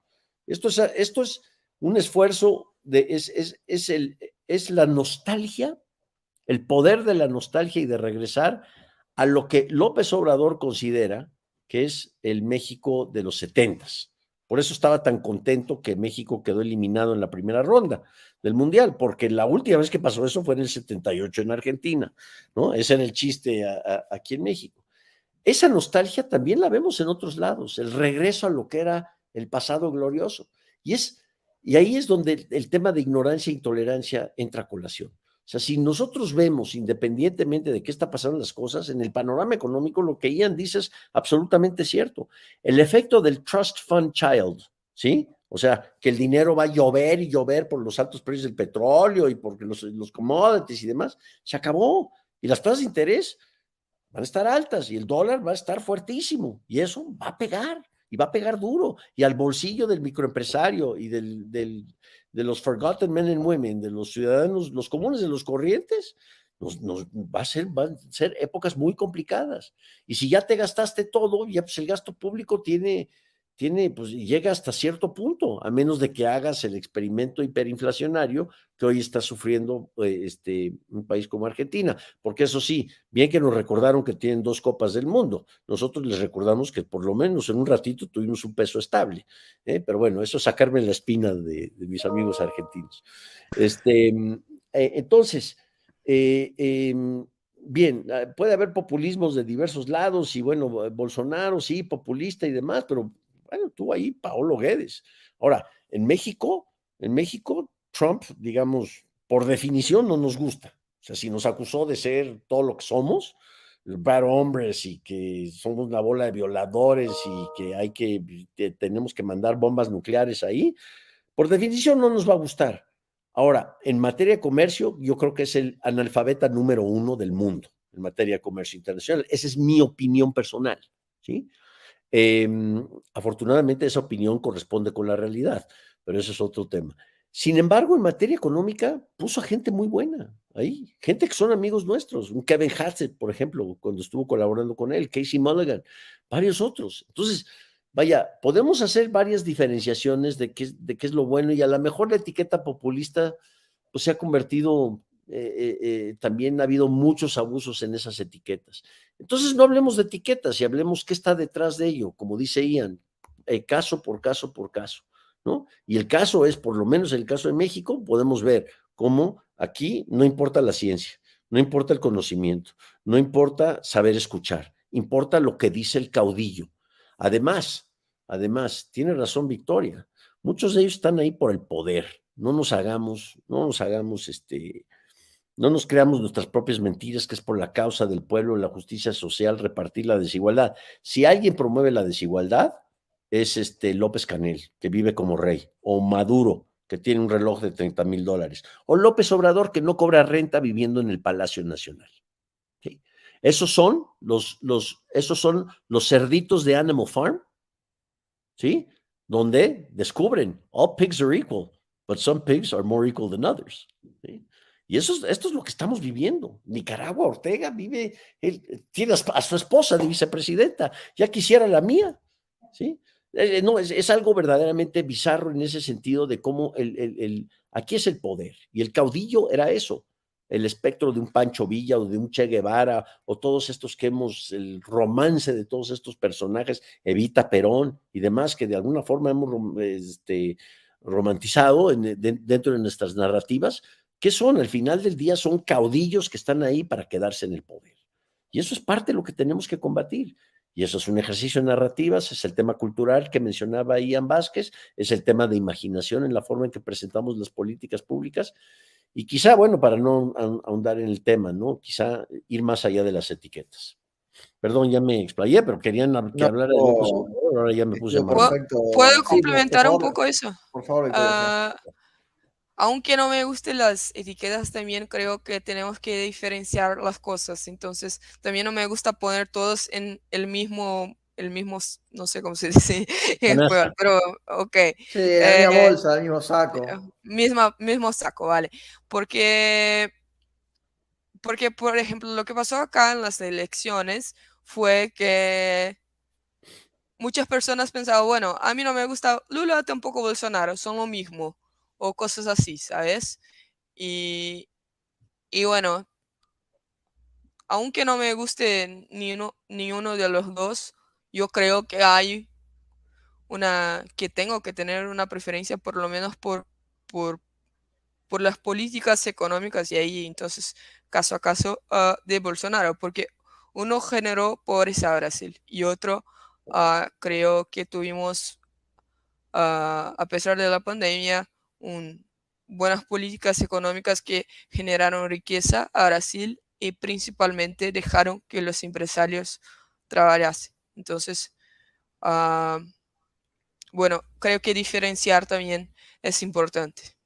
D: Esto es un esfuerzo, es la nostalgia, el poder de la nostalgia y de regresar a lo que López Obrador considera que es el México de los 70s. Por eso estaba tan contento que México quedó eliminado en la primera ronda del Mundial, porque la última vez que pasó eso fue en el 78 en Argentina, ¿no? Ese era el chiste aquí en México. Esa nostalgia también la vemos en otros lados, el regreso a lo que era el pasado glorioso. Y ahí es donde el tema de ignorancia e intolerancia entra a colación. O sea, si nosotros vemos, independientemente de qué está pasando las cosas, en el panorama económico, lo que Ian dice es absolutamente cierto. El efecto del Trust Fund Child, ¿sí? O sea, que el dinero va a llover y llover por los altos precios del petróleo y por los commodities y demás, se acabó. Y las tasas de interés van a estar altas y el dólar va a estar fuertísimo y eso va a pegar y va a pegar duro y al bolsillo del microempresario y de los forgotten men and women, de los ciudadanos, los comunes, de los corrientes, van a ser épocas muy complicadas. Y si ya te gastaste todo, ya pues el gasto público pues llega hasta cierto punto, a menos de que hagas el experimento hiperinflacionario que hoy está sufriendo un país como Argentina, porque eso sí, bien que nos recordaron que tienen 2 copas del mundo, nosotros les recordamos que por lo menos en un ratito tuvimos un peso estable, pero bueno, eso es sacarme la espina de mis amigos argentinos. Entonces, bien, puede haber populismos de diversos lados y bueno, Bolsonaro sí, populista y demás, pero bueno, tú ahí, Paolo Guedes. Ahora, en México, Trump, digamos, por definición no nos gusta. O sea, si nos acusó de ser todo lo que somos, bad hombres y que somos una bola de violadores y que tenemos que mandar bombas nucleares ahí, por definición no nos va a gustar. Ahora, en materia de comercio, yo creo que es el analfabeta número 1 del mundo, en materia de comercio internacional. Esa es mi opinión personal, ¿sí? Afortunadamente esa opinión corresponde con la realidad, pero ese es otro tema. Sin embargo, en materia económica, puso a gente muy buena ahí, gente que son amigos nuestros, un Kevin Hassett, por ejemplo, cuando estuvo colaborando con él, Casey Mulligan, varios otros. Entonces, vaya, podemos hacer varias diferenciaciones de qué es lo bueno, y a lo mejor la etiqueta populista pues se ha convertido, también ha habido muchos abusos en esas etiquetas. Entonces, no hablemos de etiquetas y hablemos qué está detrás de ello, como dice Ian, caso por caso por caso, ¿no? Y el caso es, por lo menos en el caso de México, podemos ver cómo aquí no importa la ciencia, no importa el conocimiento, no importa saber escuchar, importa lo que dice el caudillo. Además, tiene razón Victoria, muchos de ellos están ahí por el poder. No nos hagamos, no nos creamos nuestras propias mentiras, que es por la causa del pueblo, la justicia social, repartir la desigualdad. Si alguien promueve la desigualdad, es López Canel, que vive como rey, o Maduro, que tiene un reloj de $30,000, o López Obrador, que no cobra renta viviendo en el Palacio Nacional. ¿Sí? Esos son los cerditos de Animal Farm, ¿sí? Donde descubren, all pigs are equal, but some pigs are more equal than others. ¿Sí? Y esto es lo que estamos viviendo. Nicaragua, Ortega vive, tiene a su esposa de vicepresidenta, ya quisiera la mía, ¿sí? No, es algo verdaderamente bizarro en ese sentido de cómo aquí es el poder, y el caudillo era eso, el espectro de un Pancho Villa o de un Che Guevara, o todos estos el romance de todos estos personajes, Evita Perón y demás, que de alguna forma hemos romantizado dentro de nuestras narrativas, que son, al final del día, son caudillos que están ahí para quedarse en el poder. Y eso es parte de lo que tenemos que combatir. Y eso es un ejercicio de narrativas, es el tema cultural que mencionaba Ian Vázquez, es el tema de imaginación en la forma en que presentamos las políticas públicas, y quizá, bueno, para no ahondar en el tema, ¿no? Quizá ir más allá de las etiquetas. Perdón, ya me explayé, pero querían que hablara de López Obrador, ahora ya me puse a amarrar.
B: Perfecto.
E: ¿Puedo
B: Sí,
E: complementar un poco eso?
B: Por favor, Victoria. Sí.
E: Aunque no me gusten las etiquetas, también creo que tenemos que diferenciar las cosas. Entonces, también no me gusta poner todos en el mismo, no sé cómo se dice en español, pero ok.
B: Sí, la misma bolsa, el mismo saco.
E: Mismo saco, vale. Porque, por ejemplo, lo que pasó acá en las elecciones fue que muchas personas pensaban, bueno, a mí no me gusta Lula, tampoco Bolsonaro, son lo mismo, o cosas así, ¿sabes? Y bueno, aunque no me guste ni uno de los dos, yo creo que que tengo que tener una preferencia por lo menos por, por las políticas económicas, y ahí entonces caso a caso de Bolsonaro, porque uno generó pobreza a Brasil y otro creo que tuvimos, a pesar de la pandemia, buenas políticas económicas que generaron riqueza a Brasil y principalmente dejaron que los empresarios trabajasen. Entonces, bueno, creo que diferenciar también es importante.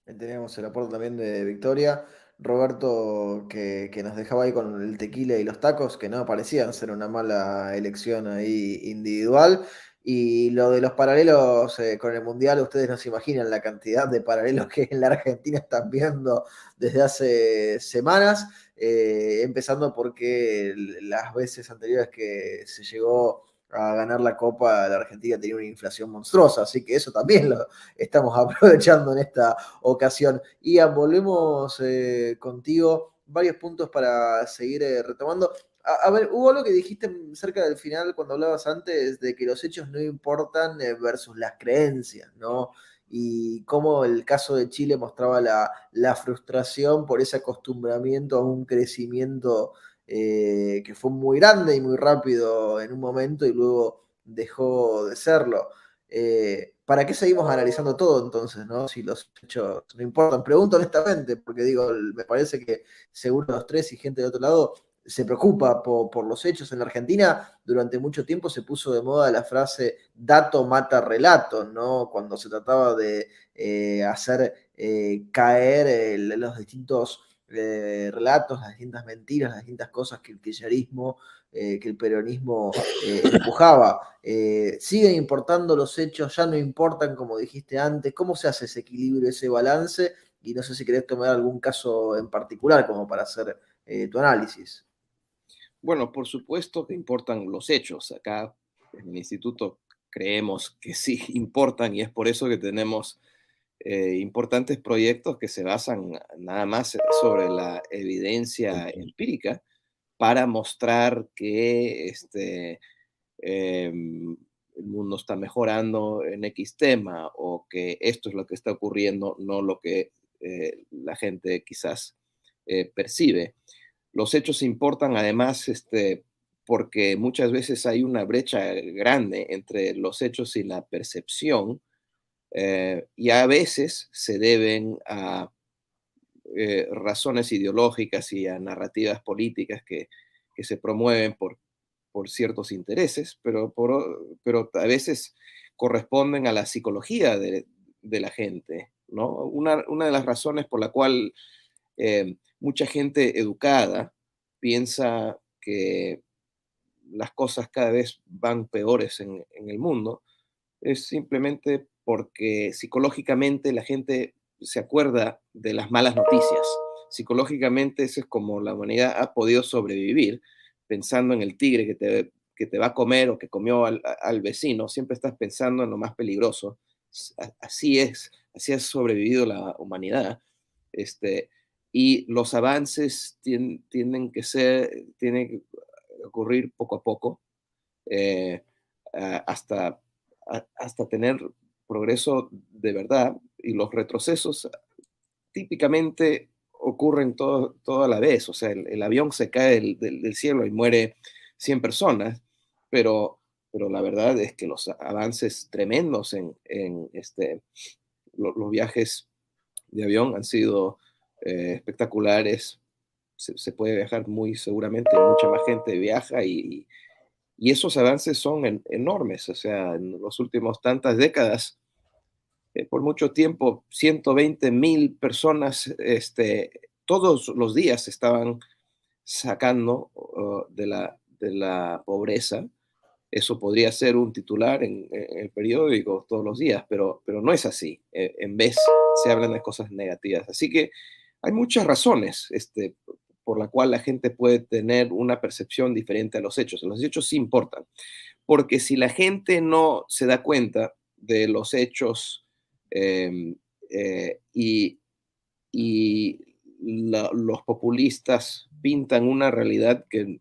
B: Tenemos el aporte también de Victoria. Roberto, que nos dejaba ahí con el tequila y los tacos, que no parecían ser una mala elección ahí individual. Y lo de los paralelos con el Mundial, ustedes no se imaginan la cantidad de paralelos que en la Argentina están viendo desde hace semanas, empezando porque las veces anteriores que se llegó a ganar la Copa, la Argentina tenía una inflación monstruosa, así que eso también lo estamos aprovechando en esta ocasión. Ian, volvemos contigo, varios puntos para seguir retomando. A ver, hubo algo que dijiste cerca del final cuando hablabas antes de que los hechos no importan versus las creencias, ¿no? Y cómo el caso de Chile mostraba la frustración por ese acostumbramiento a un crecimiento que fue muy grande y muy rápido en un momento y luego dejó de serlo. ¿Para qué seguimos analizando todo entonces, no? Si los hechos no importan. Pregunto honestamente, porque digo, me parece que seguro los tres y gente de otro lado se preocupa por los hechos. En la Argentina durante mucho tiempo se puso de moda la frase dato mata relato, ¿no? Cuando se trataba de hacer caer los distintos relatos, las distintas mentiras, las distintas cosas que el kirchnerismo, que el peronismo empujaba. ¿Siguen importando los hechos? ¿Ya no importan, como dijiste antes? ¿Cómo se hace ese equilibrio, ese balance? Y no sé si querés tomar algún caso en particular como para hacer tu análisis.
C: Bueno, por supuesto que importan los hechos. Acá en el instituto creemos que sí importan y es por eso que tenemos importantes proyectos que se basan nada más sobre la evidencia empírica para mostrar que el mundo está mejorando en X tema o que esto es lo que está ocurriendo, no lo que la gente quizás percibe. Los hechos importan además porque muchas veces hay una brecha grande entre los hechos y la percepción y a veces se deben a razones ideológicas y a narrativas políticas que se promueven por ciertos intereses, pero a veces corresponden a la psicología de la gente, ¿no? Una de las razones por la cual mucha gente educada piensa que las cosas cada vez van peores en el mundo es simplemente porque psicológicamente la gente se acuerda de las malas noticias. Psicológicamente eso es como la humanidad ha podido sobrevivir, pensando en el tigre que te va a comer o que comió al vecino. Siempre estás pensando en lo más peligroso. Así así ha sobrevivido la humanidad. Y los avances tienen que ocurrir poco a poco, hasta tener progreso de verdad, y los retrocesos típicamente ocurren todo a la vez. O sea, el avión se cae del cielo y muere 100 personas, pero la verdad es que los avances tremendos en los viajes de avión han sido espectaculares. Se puede viajar muy seguramente, mucha más gente viaja y esos avances son enormes. O sea, en los últimos tantas décadas, por mucho tiempo, 120,000 personas todos los días estaban sacando de la pobreza. Eso podría ser un titular en el periódico todos los días, pero no es así. En vez se hablan de cosas negativas. Así que hay muchas razones por la cual la gente puede tener una percepción diferente a los hechos. Los hechos sí importan, porque si la gente no se da cuenta de los hechos y los populistas pintan una realidad que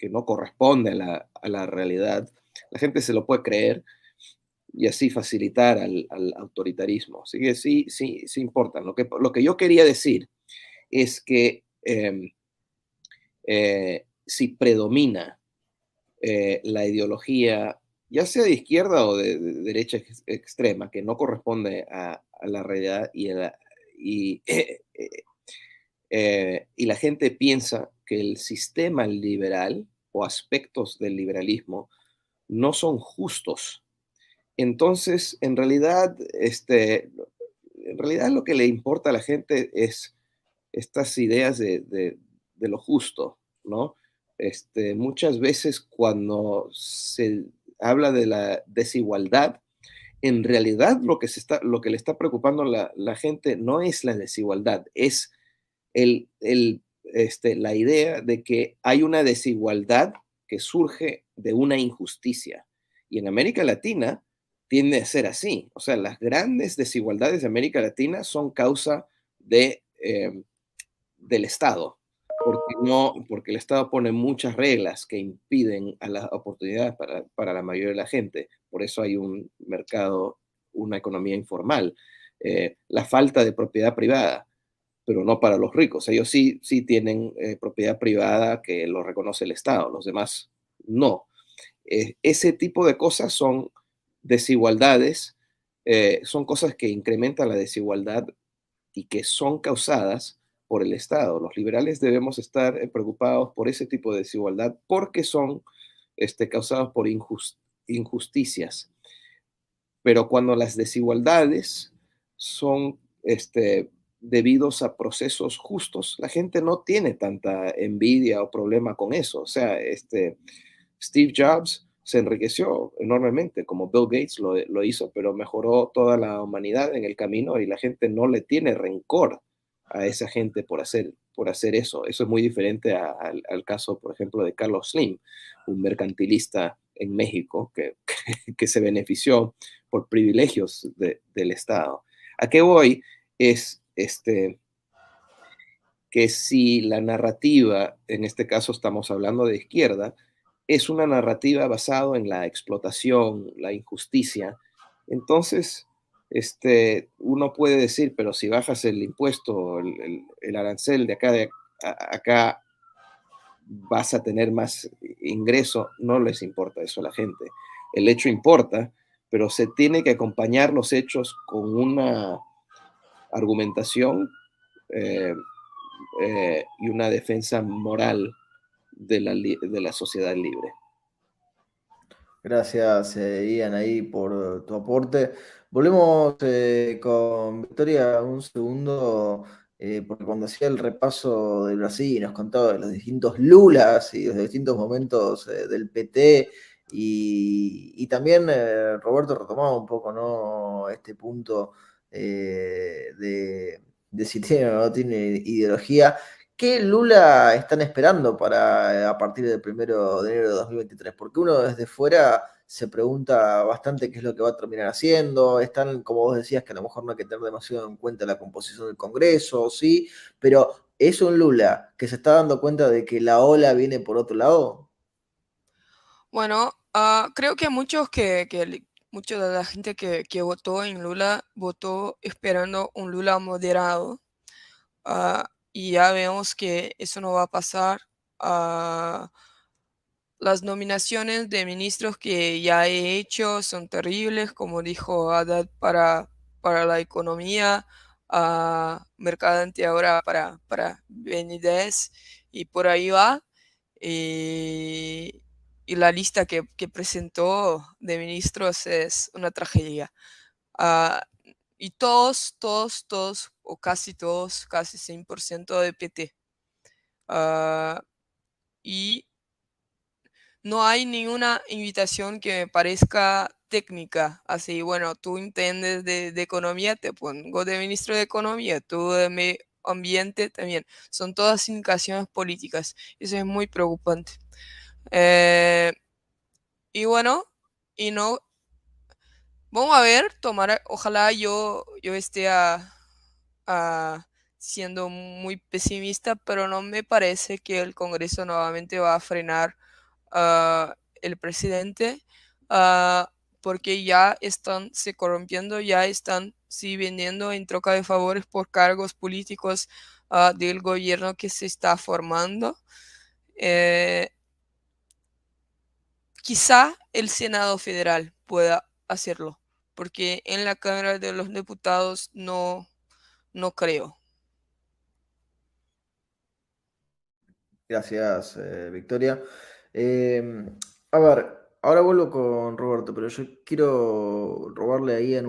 C: no corresponde a la realidad, la gente se lo puede creer y así facilitar al autoritarismo. Así que sí importan. Lo que yo quería decir es que si predomina la ideología, ya sea de izquierda o de derecha extrema, que no corresponde a la realidad y la gente piensa que el sistema liberal o aspectos del liberalismo no son justos. Entonces, en realidad lo que le importa a la gente es estas ideas de lo justo, ¿no? Muchas veces cuando se habla de la desigualdad, en realidad lo que le está preocupando a la gente no es la desigualdad, es la idea de que hay una desigualdad que surge de una injusticia. Y en América Latina tiende a ser así. O sea, las grandes desigualdades de América Latina son causa del Estado, porque el Estado pone muchas reglas que impiden a las oportunidades para la mayoría de la gente. Por eso hay un mercado, una economía informal. La falta de propiedad privada, pero no para los ricos. Ellos sí tienen propiedad privada que lo reconoce el Estado, los demás no. Ese tipo de cosas son desigualdades, son cosas que incrementan la desigualdad y que son causadas por el Estado. Los liberales debemos estar preocupados por ese tipo de desigualdad porque son causados por injusticias. Pero cuando las desigualdades son debidos a procesos justos. La gente no tiene tanta envidia o problema con eso. O sea, Steve Jobs se enriqueció enormemente, como Bill Gates lo hizo, pero mejoró toda la humanidad en el camino y la gente no le tiene rencor a esa gente por hacer eso. Eso es muy diferente al caso, por ejemplo, de Carlos Slim, un mercantilista en México que se benefició por privilegios del Estado. ¿A qué voy? Es que si la narrativa, en este caso estamos hablando de izquierda, es una narrativa basada en la explotación, la injusticia, entonces uno puede decir, pero si bajas el impuesto, el arancel de acá vas a tener más ingreso, no les importa eso a la gente. El hecho importa, pero se tiene que acompañar los hechos con una argumentación eh, y una defensa moral de la sociedad libre.
B: Gracias, Ian, ahí por tu aporte. Volvemos con Victoria un segundo, porque cuando hacía el repaso de Brasil nos contaba de los distintos Lulas y de los distintos momentos del PT, y también Roberto retomaba un poco, ¿no? Este punto de si tiene o no tiene ideología. ¿Qué Lula están esperando para a partir del 1 de enero de 2023? Porque uno desde fuera se pregunta bastante qué es lo que va a terminar haciendo. Están, como vos decías, que a lo mejor no hay que tener demasiado en cuenta la composición del Congreso, sí, pero ¿es un Lula que se está dando cuenta de que la ola viene por otro lado?
E: Bueno, creo que mucho de la gente que votó en Lula votó esperando un Lula moderado. Y ya vemos que eso no va a pasar. Ah, las nominaciones de ministros que ya he hecho son terribles, como dijo Haddad para la economía, Mercadante ahora para Benítez, y por ahí va. Y, y la lista que presentó de ministros es una tragedia. Ah, y todos, o casi todos, casi 100% de PT. Ah, y no hay ninguna invitación que me parezca técnica. Así, bueno, tú entiendes de economía, te pongo de ministro de Economía, tú de medio ambiente también. Son todas indicaciones políticas. Eso es muy preocupante. Eh, y bueno, y no, vamos a ver, ojalá yo esté siendo muy pesimista, pero no me parece que el Congreso nuevamente va a frenar el presidente, ah, porque ya están se corrompiendo, ya están sí vendiendo en troca de favores por cargos políticos del gobierno que se está formando. Eh, Quizá el Senado Federal pueda hacerlo, porque en la Cámara de los Diputados no creo.
B: Gracias, Victoria. A ver, ahora vuelvo con Roberto, pero yo quiero robarle ahí en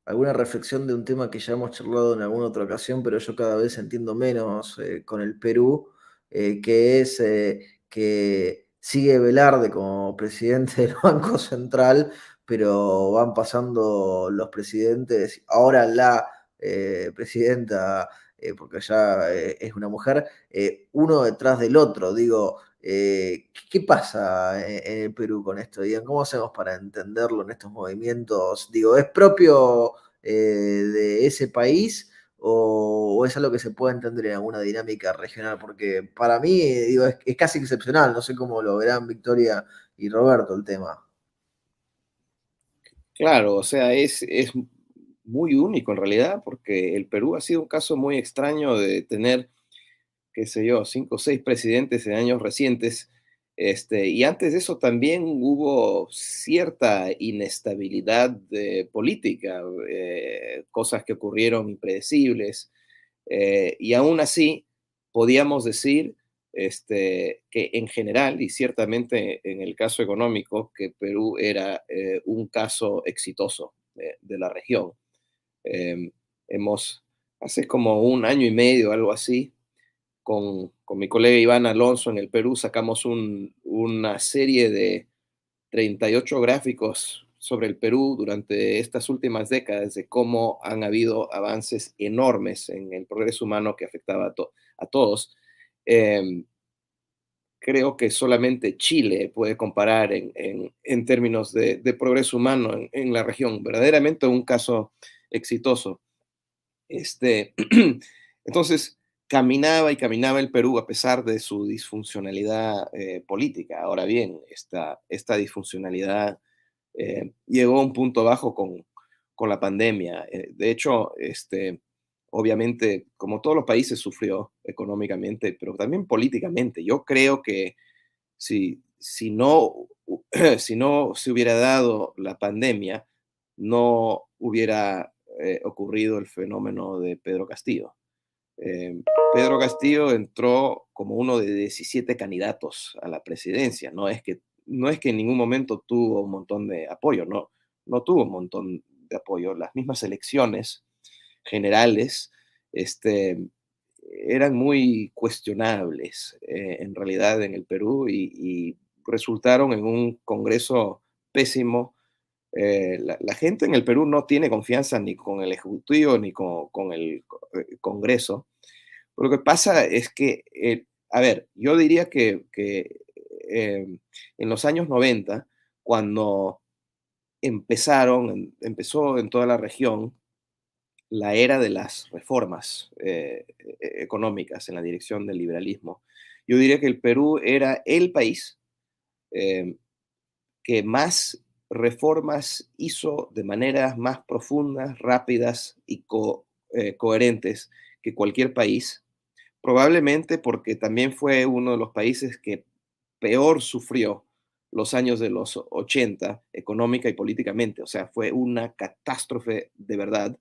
B: alguna reflexión de un tema que ya hemos charlado en alguna otra ocasión, pero yo cada vez entiendo menos con el Perú, que es que sigue Velarde como presidente del Banco Central, pero van pasando los presidentes, ahora la presidenta, porque ya es una mujer, uno detrás del otro. Digo, ¿qué pasa en el Perú con esto? Digan, ¿cómo hacemos para entenderlo en estos movimientos? Digo, ¿es propio de ese país o es algo que se puede entender en alguna dinámica regional? Porque para mí, digo, es casi excepcional. No sé cómo lo verán Victoria y Roberto el tema.
C: Claro, o sea, es muy único en realidad, porque el Perú ha sido un caso muy extraño de tener, qué sé yo, 5 o 6 presidentes en años recientes. Y antes de eso también hubo cierta inestabilidad política, cosas que ocurrieron impredecibles, y aún así podíamos decir que en general, y ciertamente en el caso económico, que Perú era un caso exitoso de la región. Hemos hace como un año y medio, algo así, con mi colega Iván Alonso en el Perú, sacamos una serie de 38 gráficos sobre el Perú durante estas últimas décadas de cómo han habido avances enormes en el progreso humano que afectaba a todos. Eh, Creo que solamente Chile puede comparar en términos de progreso humano en la región. Verdaderamente un caso exitoso. Entonces, caminaba y caminaba el Perú a pesar de su disfuncionalidad política. Ahora bien, esta disfuncionalidad llegó a un punto bajo con la pandemia. De hecho, obviamente, como todos los países, sufrió económicamente, pero también políticamente. Yo creo que si no, si no se hubiera dado la pandemia, no hubiera ocurrido el fenómeno de Pedro Castillo. Eh, Pedro Castillo entró como uno de 17 candidatos a la presidencia. No es que en ningún momento tuvo un montón de apoyo, no tuvo un montón de apoyo. Las mismas elecciones generales eran muy cuestionables en realidad en el Perú y resultaron en un Congreso pésimo. La gente en el Perú no tiene confianza ni con el Ejecutivo ni con el Congreso. Lo que pasa es que, a ver, yo diría que en los años 90, cuando empezó en toda la región la era de las reformas económicas en la dirección del liberalismo, yo diría que el Perú era el país eh, que más reformas hizo de maneras más profundas, rápidas y coherentes que cualquier país, probablemente porque también fue uno de los países que peor sufrió los años de los 80 económica y políticamente, o sea, fue una catástrofe de verdad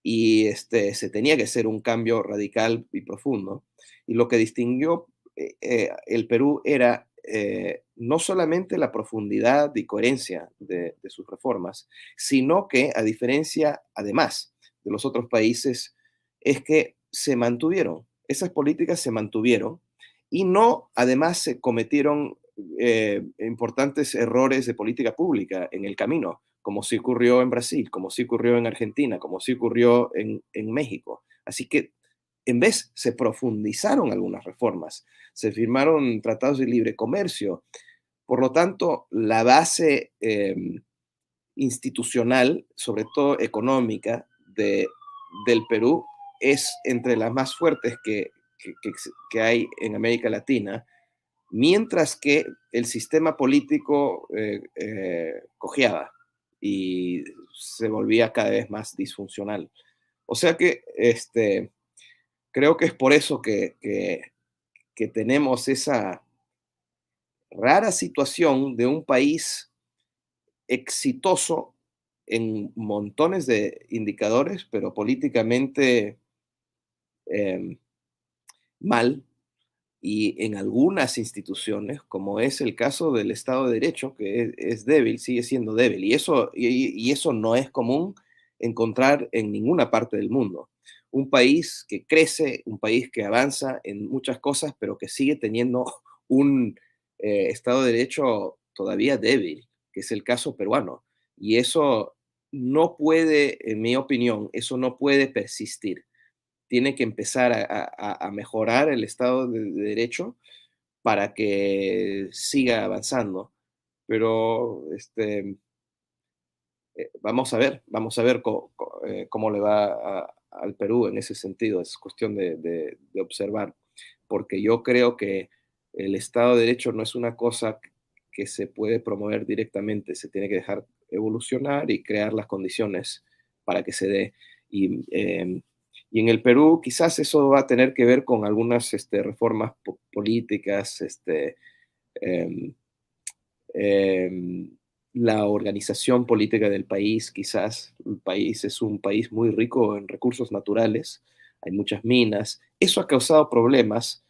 C: y se tenía que hacer un cambio radical y profundo. Y lo que distinguió el Perú era no solamente la profundidad y coherencia de sus reformas, sino que a diferencia, además, de los otros países, es que se mantuvieron, esas políticas se mantuvieron y no, además, se cometieron importantes errores de política pública en el camino, como sí ocurrió en Brasil, como sí ocurrió en Argentina, como sí ocurrió en México. Así que en vez se profundizaron algunas reformas, se firmaron tratados de libre comercio. Por lo tanto, la base institucional, sobre todo económica, del Perú es entre las más fuertes que hay en América Latina, mientras que el sistema político cojeaba y se volvía cada vez más disfuncional. O sea que creo que es por eso que tenemos esa rara situación de un país exitoso en montones de indicadores, pero políticamente eh, mal, y en algunas instituciones, como es el caso del Estado de Derecho, que es débil, sigue siendo débil, y eso no es común encontrar en ninguna parte del mundo. Un país que crece, un país que avanza en muchas cosas, pero que sigue teniendo un Estado de Derecho todavía débil, que es el caso peruano. Y eso no puede, en mi opinión, eso no puede persistir. Tiene que empezar a mejorar el Estado de Derecho para que siga avanzando. Pero vamos a ver cómo le va al Perú en ese sentido. Es cuestión de observar, porque yo creo que el Estado de Derecho no es una cosa que se puede promover directamente, se tiene que dejar evolucionar y crear las condiciones para que se dé. Y en el Perú quizás eso va a tener que ver con algunas reformas políticas, eh, eh, la organización política del país. Quizás el país es un país muy rico en recursos naturales, hay muchas minas. Eso ha causado problemas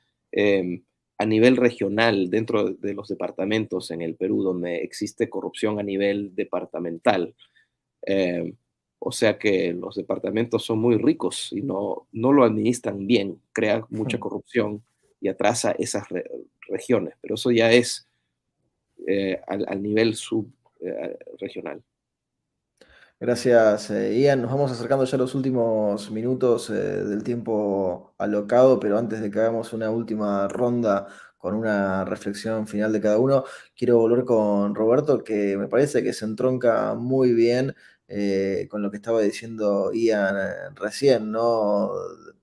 C: a nivel regional dentro de los departamentos en el Perú, donde existe corrupción a nivel departamental. Eh, O sea que los departamentos son muy ricos y no lo administran bien, crea mucha corrupción y atrasa esas regiones, pero eso ya es al nivel subregional.
B: Gracias, Ian. Nos vamos acercando ya a los últimos minutos del tiempo alocado, pero antes de que hagamos una última ronda con una reflexión final de cada uno, quiero volver con Roberto, que me parece que se entronca muy bien con lo que estaba diciendo Ian recién, ¿no?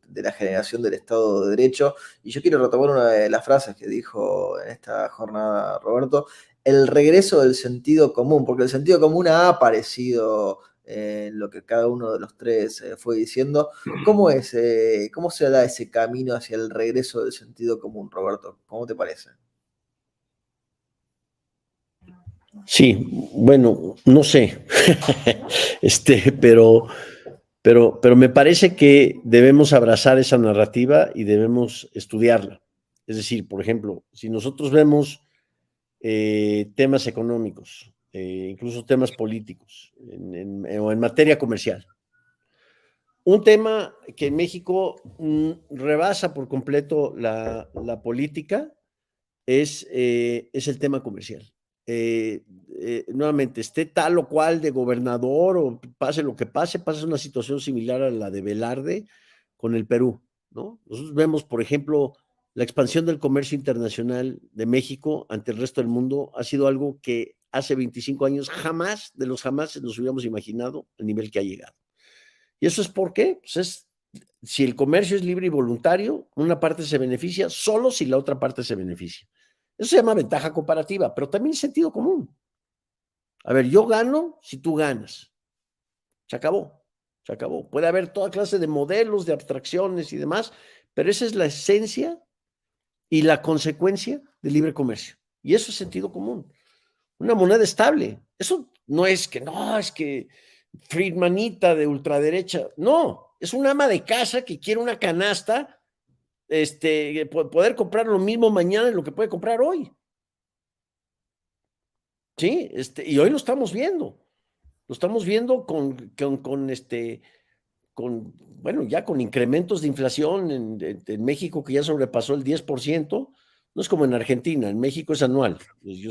B: De la generación del Estado de Derecho. Y yo quiero retomar una de las frases que dijo en esta jornada Roberto, el regreso del sentido común, porque el sentido común ha aparecido lo que cada uno de los tres fue diciendo. ¿Cómo se da ese camino hacia el regreso del sentido común, Roberto? ¿Cómo te parece?
D: Sí, bueno, no sé, pero me parece que debemos abrazar esa narrativa y debemos estudiarla. Es decir, por ejemplo, si nosotros vemos temas económicos, incluso temas políticos, o en materia comercial. Un tema que en México rebasa por completo la política es el tema comercial. Nuevamente, esté tal o cual de gobernador o pase lo que pase, pasa una situación similar a la de Velarde con el Perú, ¿no? Nosotros vemos, por ejemplo, la expansión del comercio internacional de México ante el resto del mundo ha sido algo que hace 25 años jamás, de los jamás, nos hubiéramos imaginado el nivel que ha llegado. ¿Y eso es por qué? Pues si el comercio es libre y voluntario, una parte se beneficia solo si la otra parte se beneficia. Eso se llama ventaja comparativa, pero también es sentido común. A ver, yo gano si tú ganas. Se acabó, se acabó. Puede haber toda clase de modelos, de abstracciones y demás, pero esa es la esencia y la consecuencia del libre comercio. Y eso es sentido común. Una moneda estable. Eso no es que Friedmanita de ultraderecha. No, es una ama de casa que quiere una canasta, poder comprar lo mismo mañana de lo que puede comprar hoy. Sí, y hoy lo estamos viendo. Lo estamos viendo ya con incrementos de inflación en México que ya sobrepasó el 10%. No es como en Argentina, en México es anual.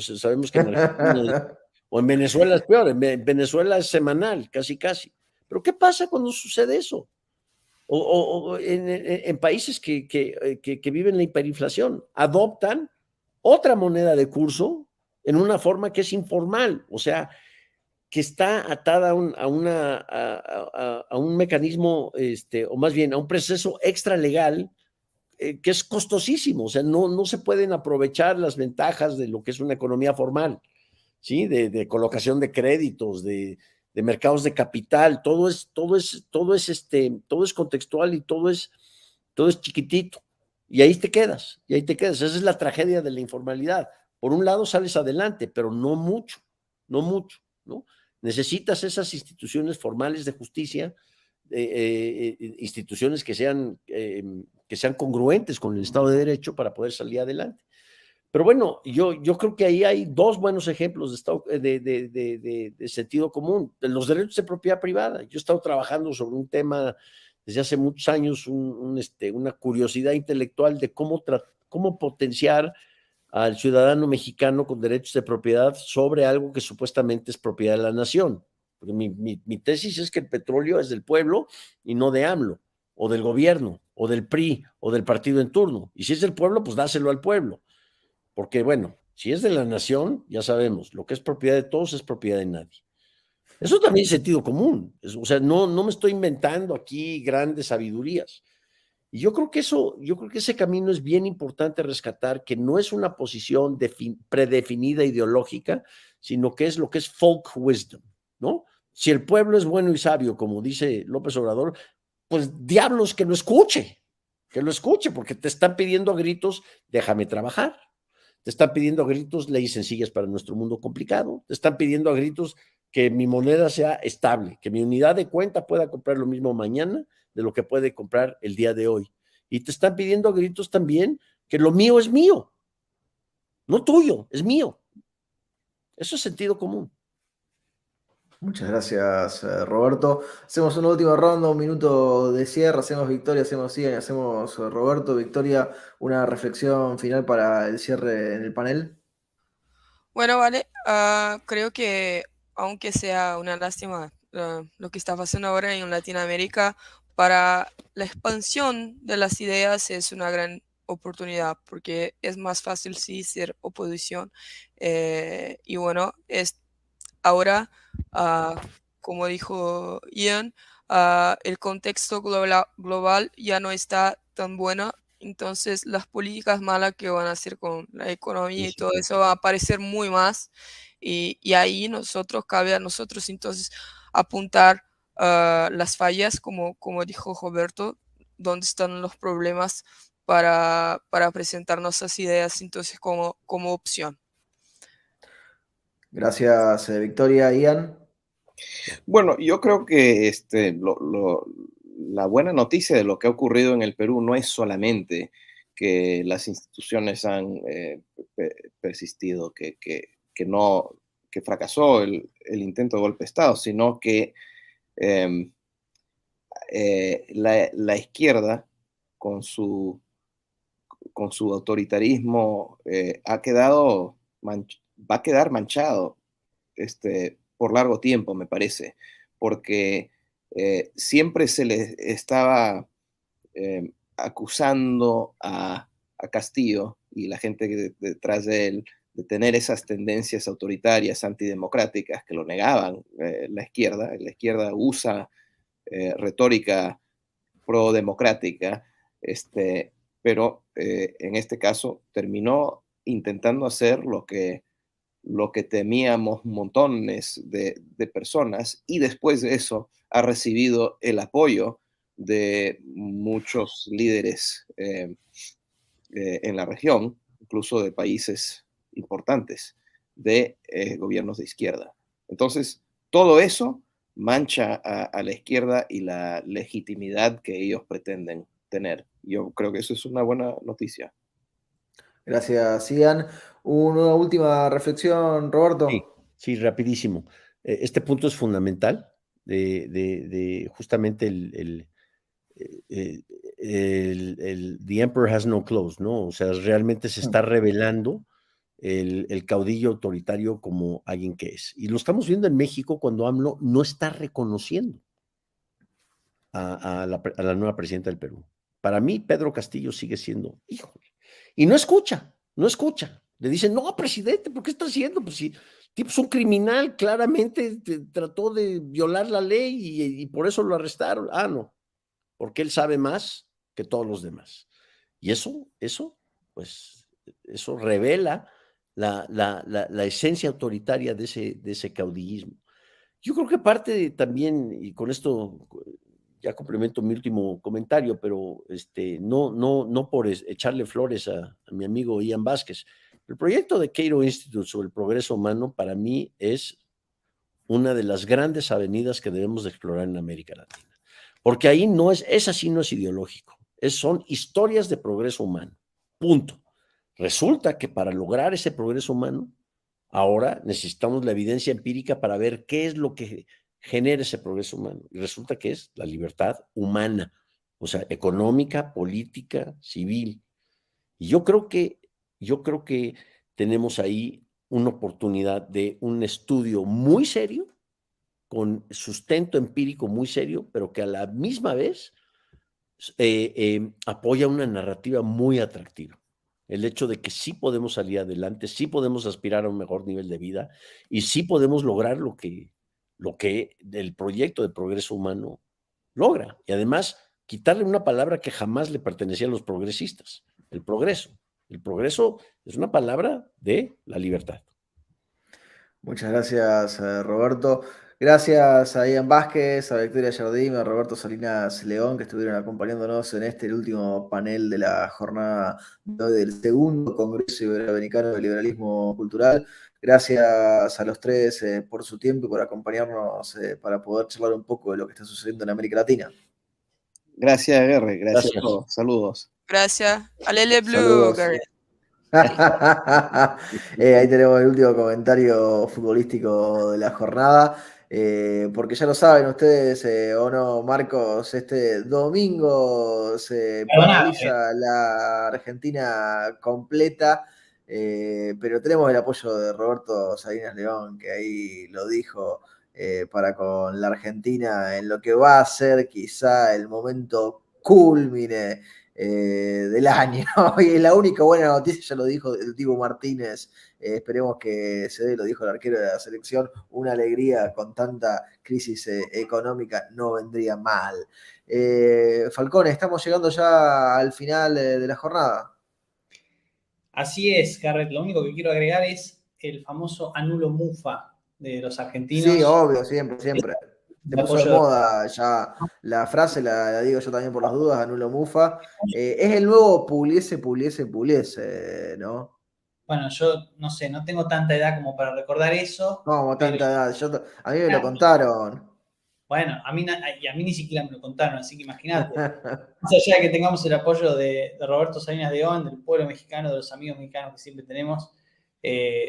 D: Sabemos que en Argentina o en Venezuela es peor, en Venezuela es semanal, casi. Pero ¿qué pasa cuando sucede eso? O en países que viven la hiperinflación, adoptan otra moneda de curso en una forma que es informal, o sea, que está atada a un mecanismo, o más bien a un proceso extralegal que es costosísimo, o sea, no se pueden aprovechar las ventajas de lo que es una economía formal, ¿sí? De colocación de créditos, de mercados de capital, todo es contextual y todo es chiquitito. Y ahí te quedas. Esa es la tragedia de la informalidad. Por un lado sales adelante, pero no mucho, ¿no? Necesitas esas instituciones formales de justicia, instituciones que sean congruentes con el Estado de Derecho para poder salir adelante. Pero bueno, yo creo que ahí hay dos buenos ejemplos de sentido común. Los derechos de propiedad privada. Yo he estado trabajando sobre un tema desde hace muchos años, una curiosidad intelectual de cómo potenciar al ciudadano mexicano con derechos de propiedad sobre algo que supuestamente es propiedad de la nación. Porque mi tesis es que el petróleo es del pueblo y no de AMLO, o del gobierno, o del PRI, o del partido en turno. Y si es del pueblo, pues dáselo al pueblo. Porque, bueno, si es de la nación, ya sabemos, lo que es propiedad de todos es propiedad de nadie. Eso también es sentido común. O sea, no me estoy inventando aquí grandes sabidurías. Y yo creo que ese camino es bien importante rescatar, que no es una posición predefinida ideológica, sino que es lo que es folk wisdom, ¿no? Si el pueblo es bueno y sabio, como dice López Obrador, pues diablos que lo escuche, porque te están pidiendo a gritos, déjame trabajar. Te están pidiendo a gritos leyes sencillas para nuestro mundo complicado. Te están pidiendo a gritos que mi moneda sea estable, que mi unidad de cuenta pueda comprar lo mismo mañana de lo que puede comprar el día de hoy. Y te están pidiendo a gritos también que lo mío es mío, no tuyo, es mío. Eso es sentido común.
B: Muchas gracias, Roberto. Hacemos una última ronda, un minuto de cierre, hacemos Victoria, hacemos Ian y hacemos Roberto. Victoria, una reflexión final para el cierre en el panel.
E: Bueno, vale, creo que aunque sea una lástima lo que está pasando ahora en Latinoamérica, para la expansión de las ideas es una gran oportunidad, porque es más fácil sí ser oposición. Y bueno, ahora, como dijo Ian, el contexto global ya no está tan bueno, entonces las políticas malas que van a hacer con la
D: Sí,
E: economía y
D: sí.
E: todo eso va a aparecer muy más, y ahí cabe a nosotros entonces apuntar las fallas, como dijo Roberto, dónde están los problemas para presentar nuestras ideas entonces como opción.
B: Gracias, Victoria. Ian.
C: Bueno, yo creo que la buena noticia de lo que ha ocurrido en el Perú no es solamente que las instituciones han persistido, no, que fracasó el intento de golpe de Estado, sino que em, la izquierda, con su, con su autoritarismo, va a quedar manchado por largo tiempo, me parece, porque siempre se le estaba acusando a Castillo y la gente detrás de él de tener esas tendencias autoritarias, antidemocráticas, que lo negaban la izquierda. La izquierda usa retórica pro-democrática, pero en este caso terminó intentando hacer lo que temíamos montones de personas, y después de eso ha recibido el apoyo de muchos líderes en la región, incluso de países importantes, de gobiernos de izquierda. Entonces, todo eso mancha a la izquierda y la legitimidad que ellos pretenden tener. Yo creo que eso es una buena noticia.
B: Gracias, Ian. Una última reflexión,
D: Sí,
B: Roberto.
D: sí, rapidísimo. Este punto es fundamental de justamente eh, The Emperor has no clothes, ¿no? O sea, realmente se está revelando el caudillo autoritario como alguien que es. Y lo estamos viendo en México cuando AMLO no está reconociendo a la nueva presidenta del Perú. Para mí, Pedro Castillo sigue siendo, híjole, y no escucha, no escucha. Le dicen, no, presidente, ¿por qué está haciendo? Pues si tipo es un criminal, claramente trató de violar la ley y por eso lo arrestaron. Ah, no, porque él sabe más que todos los demás. Y pues, eso revela la esencia autoritaria de ese caudillismo. Yo creo que parte también, y con esto ya complemento mi último comentario, pero no por echarle flores a mi amigo Ian Vázquez. El proyecto de Cato Institute sobre el progreso humano para mí es una de las grandes avenidas que debemos de explorar en América Latina. Porque ahí así no es ideológico, son historias de progreso humano, punto. Resulta que para lograr ese progreso humano, ahora necesitamos la evidencia empírica para ver qué es lo que genera ese progreso humano. Y resulta que es la libertad humana, o sea, económica, política, civil. Y yo creo que tenemos ahí una oportunidad de un estudio muy serio, con sustento empírico muy serio, pero que a la misma vez apoya una narrativa muy atractiva. El hecho de que sí podemos salir adelante, sí podemos aspirar a un mejor nivel de vida y sí podemos lograr lo que el proyecto de progreso humano logra. Y además, quitarle una palabra que jamás le pertenecía a los progresistas, el progreso. El progreso es una palabra de la libertad.
B: Muchas gracias, Roberto. Gracias a Ian Vázquez, a Victoria Jardín, a Roberto Salinas León, que estuvieron acompañándonos en el último panel de la jornada del segundo Congreso Iberoamericano de Liberalismo Cultural. Gracias a los tres por su tiempo y por acompañarnos para poder charlar un poco de lo que está sucediendo en América Latina.
C: Gracias, Guerre. Gracias a todos. Saludos.
E: Gracias. Alele Blue,
B: Saludos.
E: Gareth.
B: Ahí tenemos el último comentario futbolístico de la jornada. porque ya lo saben ustedes, o no, Marcos, este domingo se paraliza la Argentina completa, pero tenemos el apoyo de Roberto Salinas León, que ahí lo dijo, para con la Argentina en lo que va a ser quizá el momento cúlmine del año. Y la única buena noticia, ya lo dijo el Dibu Martínez, esperemos que se dé, lo dijo el arquero de la selección, una alegría con tanta crisis económica no vendría mal. Falcón, estamos llegando ya al final de la jornada.
A: Así es, Garrett. Lo único que quiero agregar es el famoso anulo mufa de los argentinos.
B: Sí, obvio, siempre, siempre. Se puso de moda ya la frase, la digo yo también por las dudas, anulo mufa. Es el nuevo Puliese, ¿no?
A: Bueno, yo no sé, no tengo tanta edad como para recordar eso.
B: No, como tanta edad. A mí me lo contaron.
A: Bueno, a mí ni siquiera me lo contaron, así que imagínate. Más allá de que tengamos el apoyo de Roberto Salinas León, del pueblo mexicano, de los amigos mexicanos que siempre tenemos,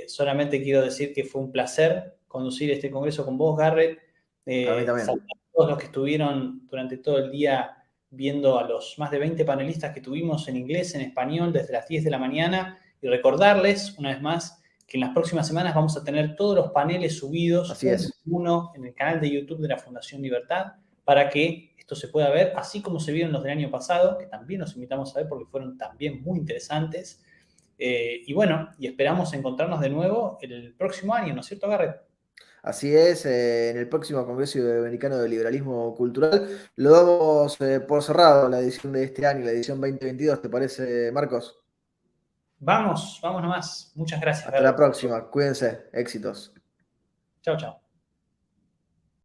A: solamente quiero decir que fue un placer conducir este congreso con vos, Garrett.
B: A mí también.
A: A todos los que estuvieron durante todo el día viendo a los más de 20 panelistas que tuvimos en inglés, en español, desde las 10 de la mañana, y recordarles, una vez más, que en las próximas semanas vamos a tener todos los paneles subidos,
B: así es,
A: uno en el canal de YouTube de la Fundación Libertad, para que esto se pueda ver, así como se vieron los del año pasado, que también los invitamos a ver porque fueron también muy interesantes. Y bueno, y esperamos encontrarnos de nuevo el próximo año, ¿no es cierto, Garrett?
B: Así es, en el próximo Congreso Iberoamericano de Liberalismo Cultural. Lo damos por cerrado la edición de este año, la edición 2022, ¿te parece, Marcos?
A: Vamos nomás. Muchas gracias,
B: Hasta
A: Garrett.
B: la próxima, cuídense, éxitos.
A: Chao, chao.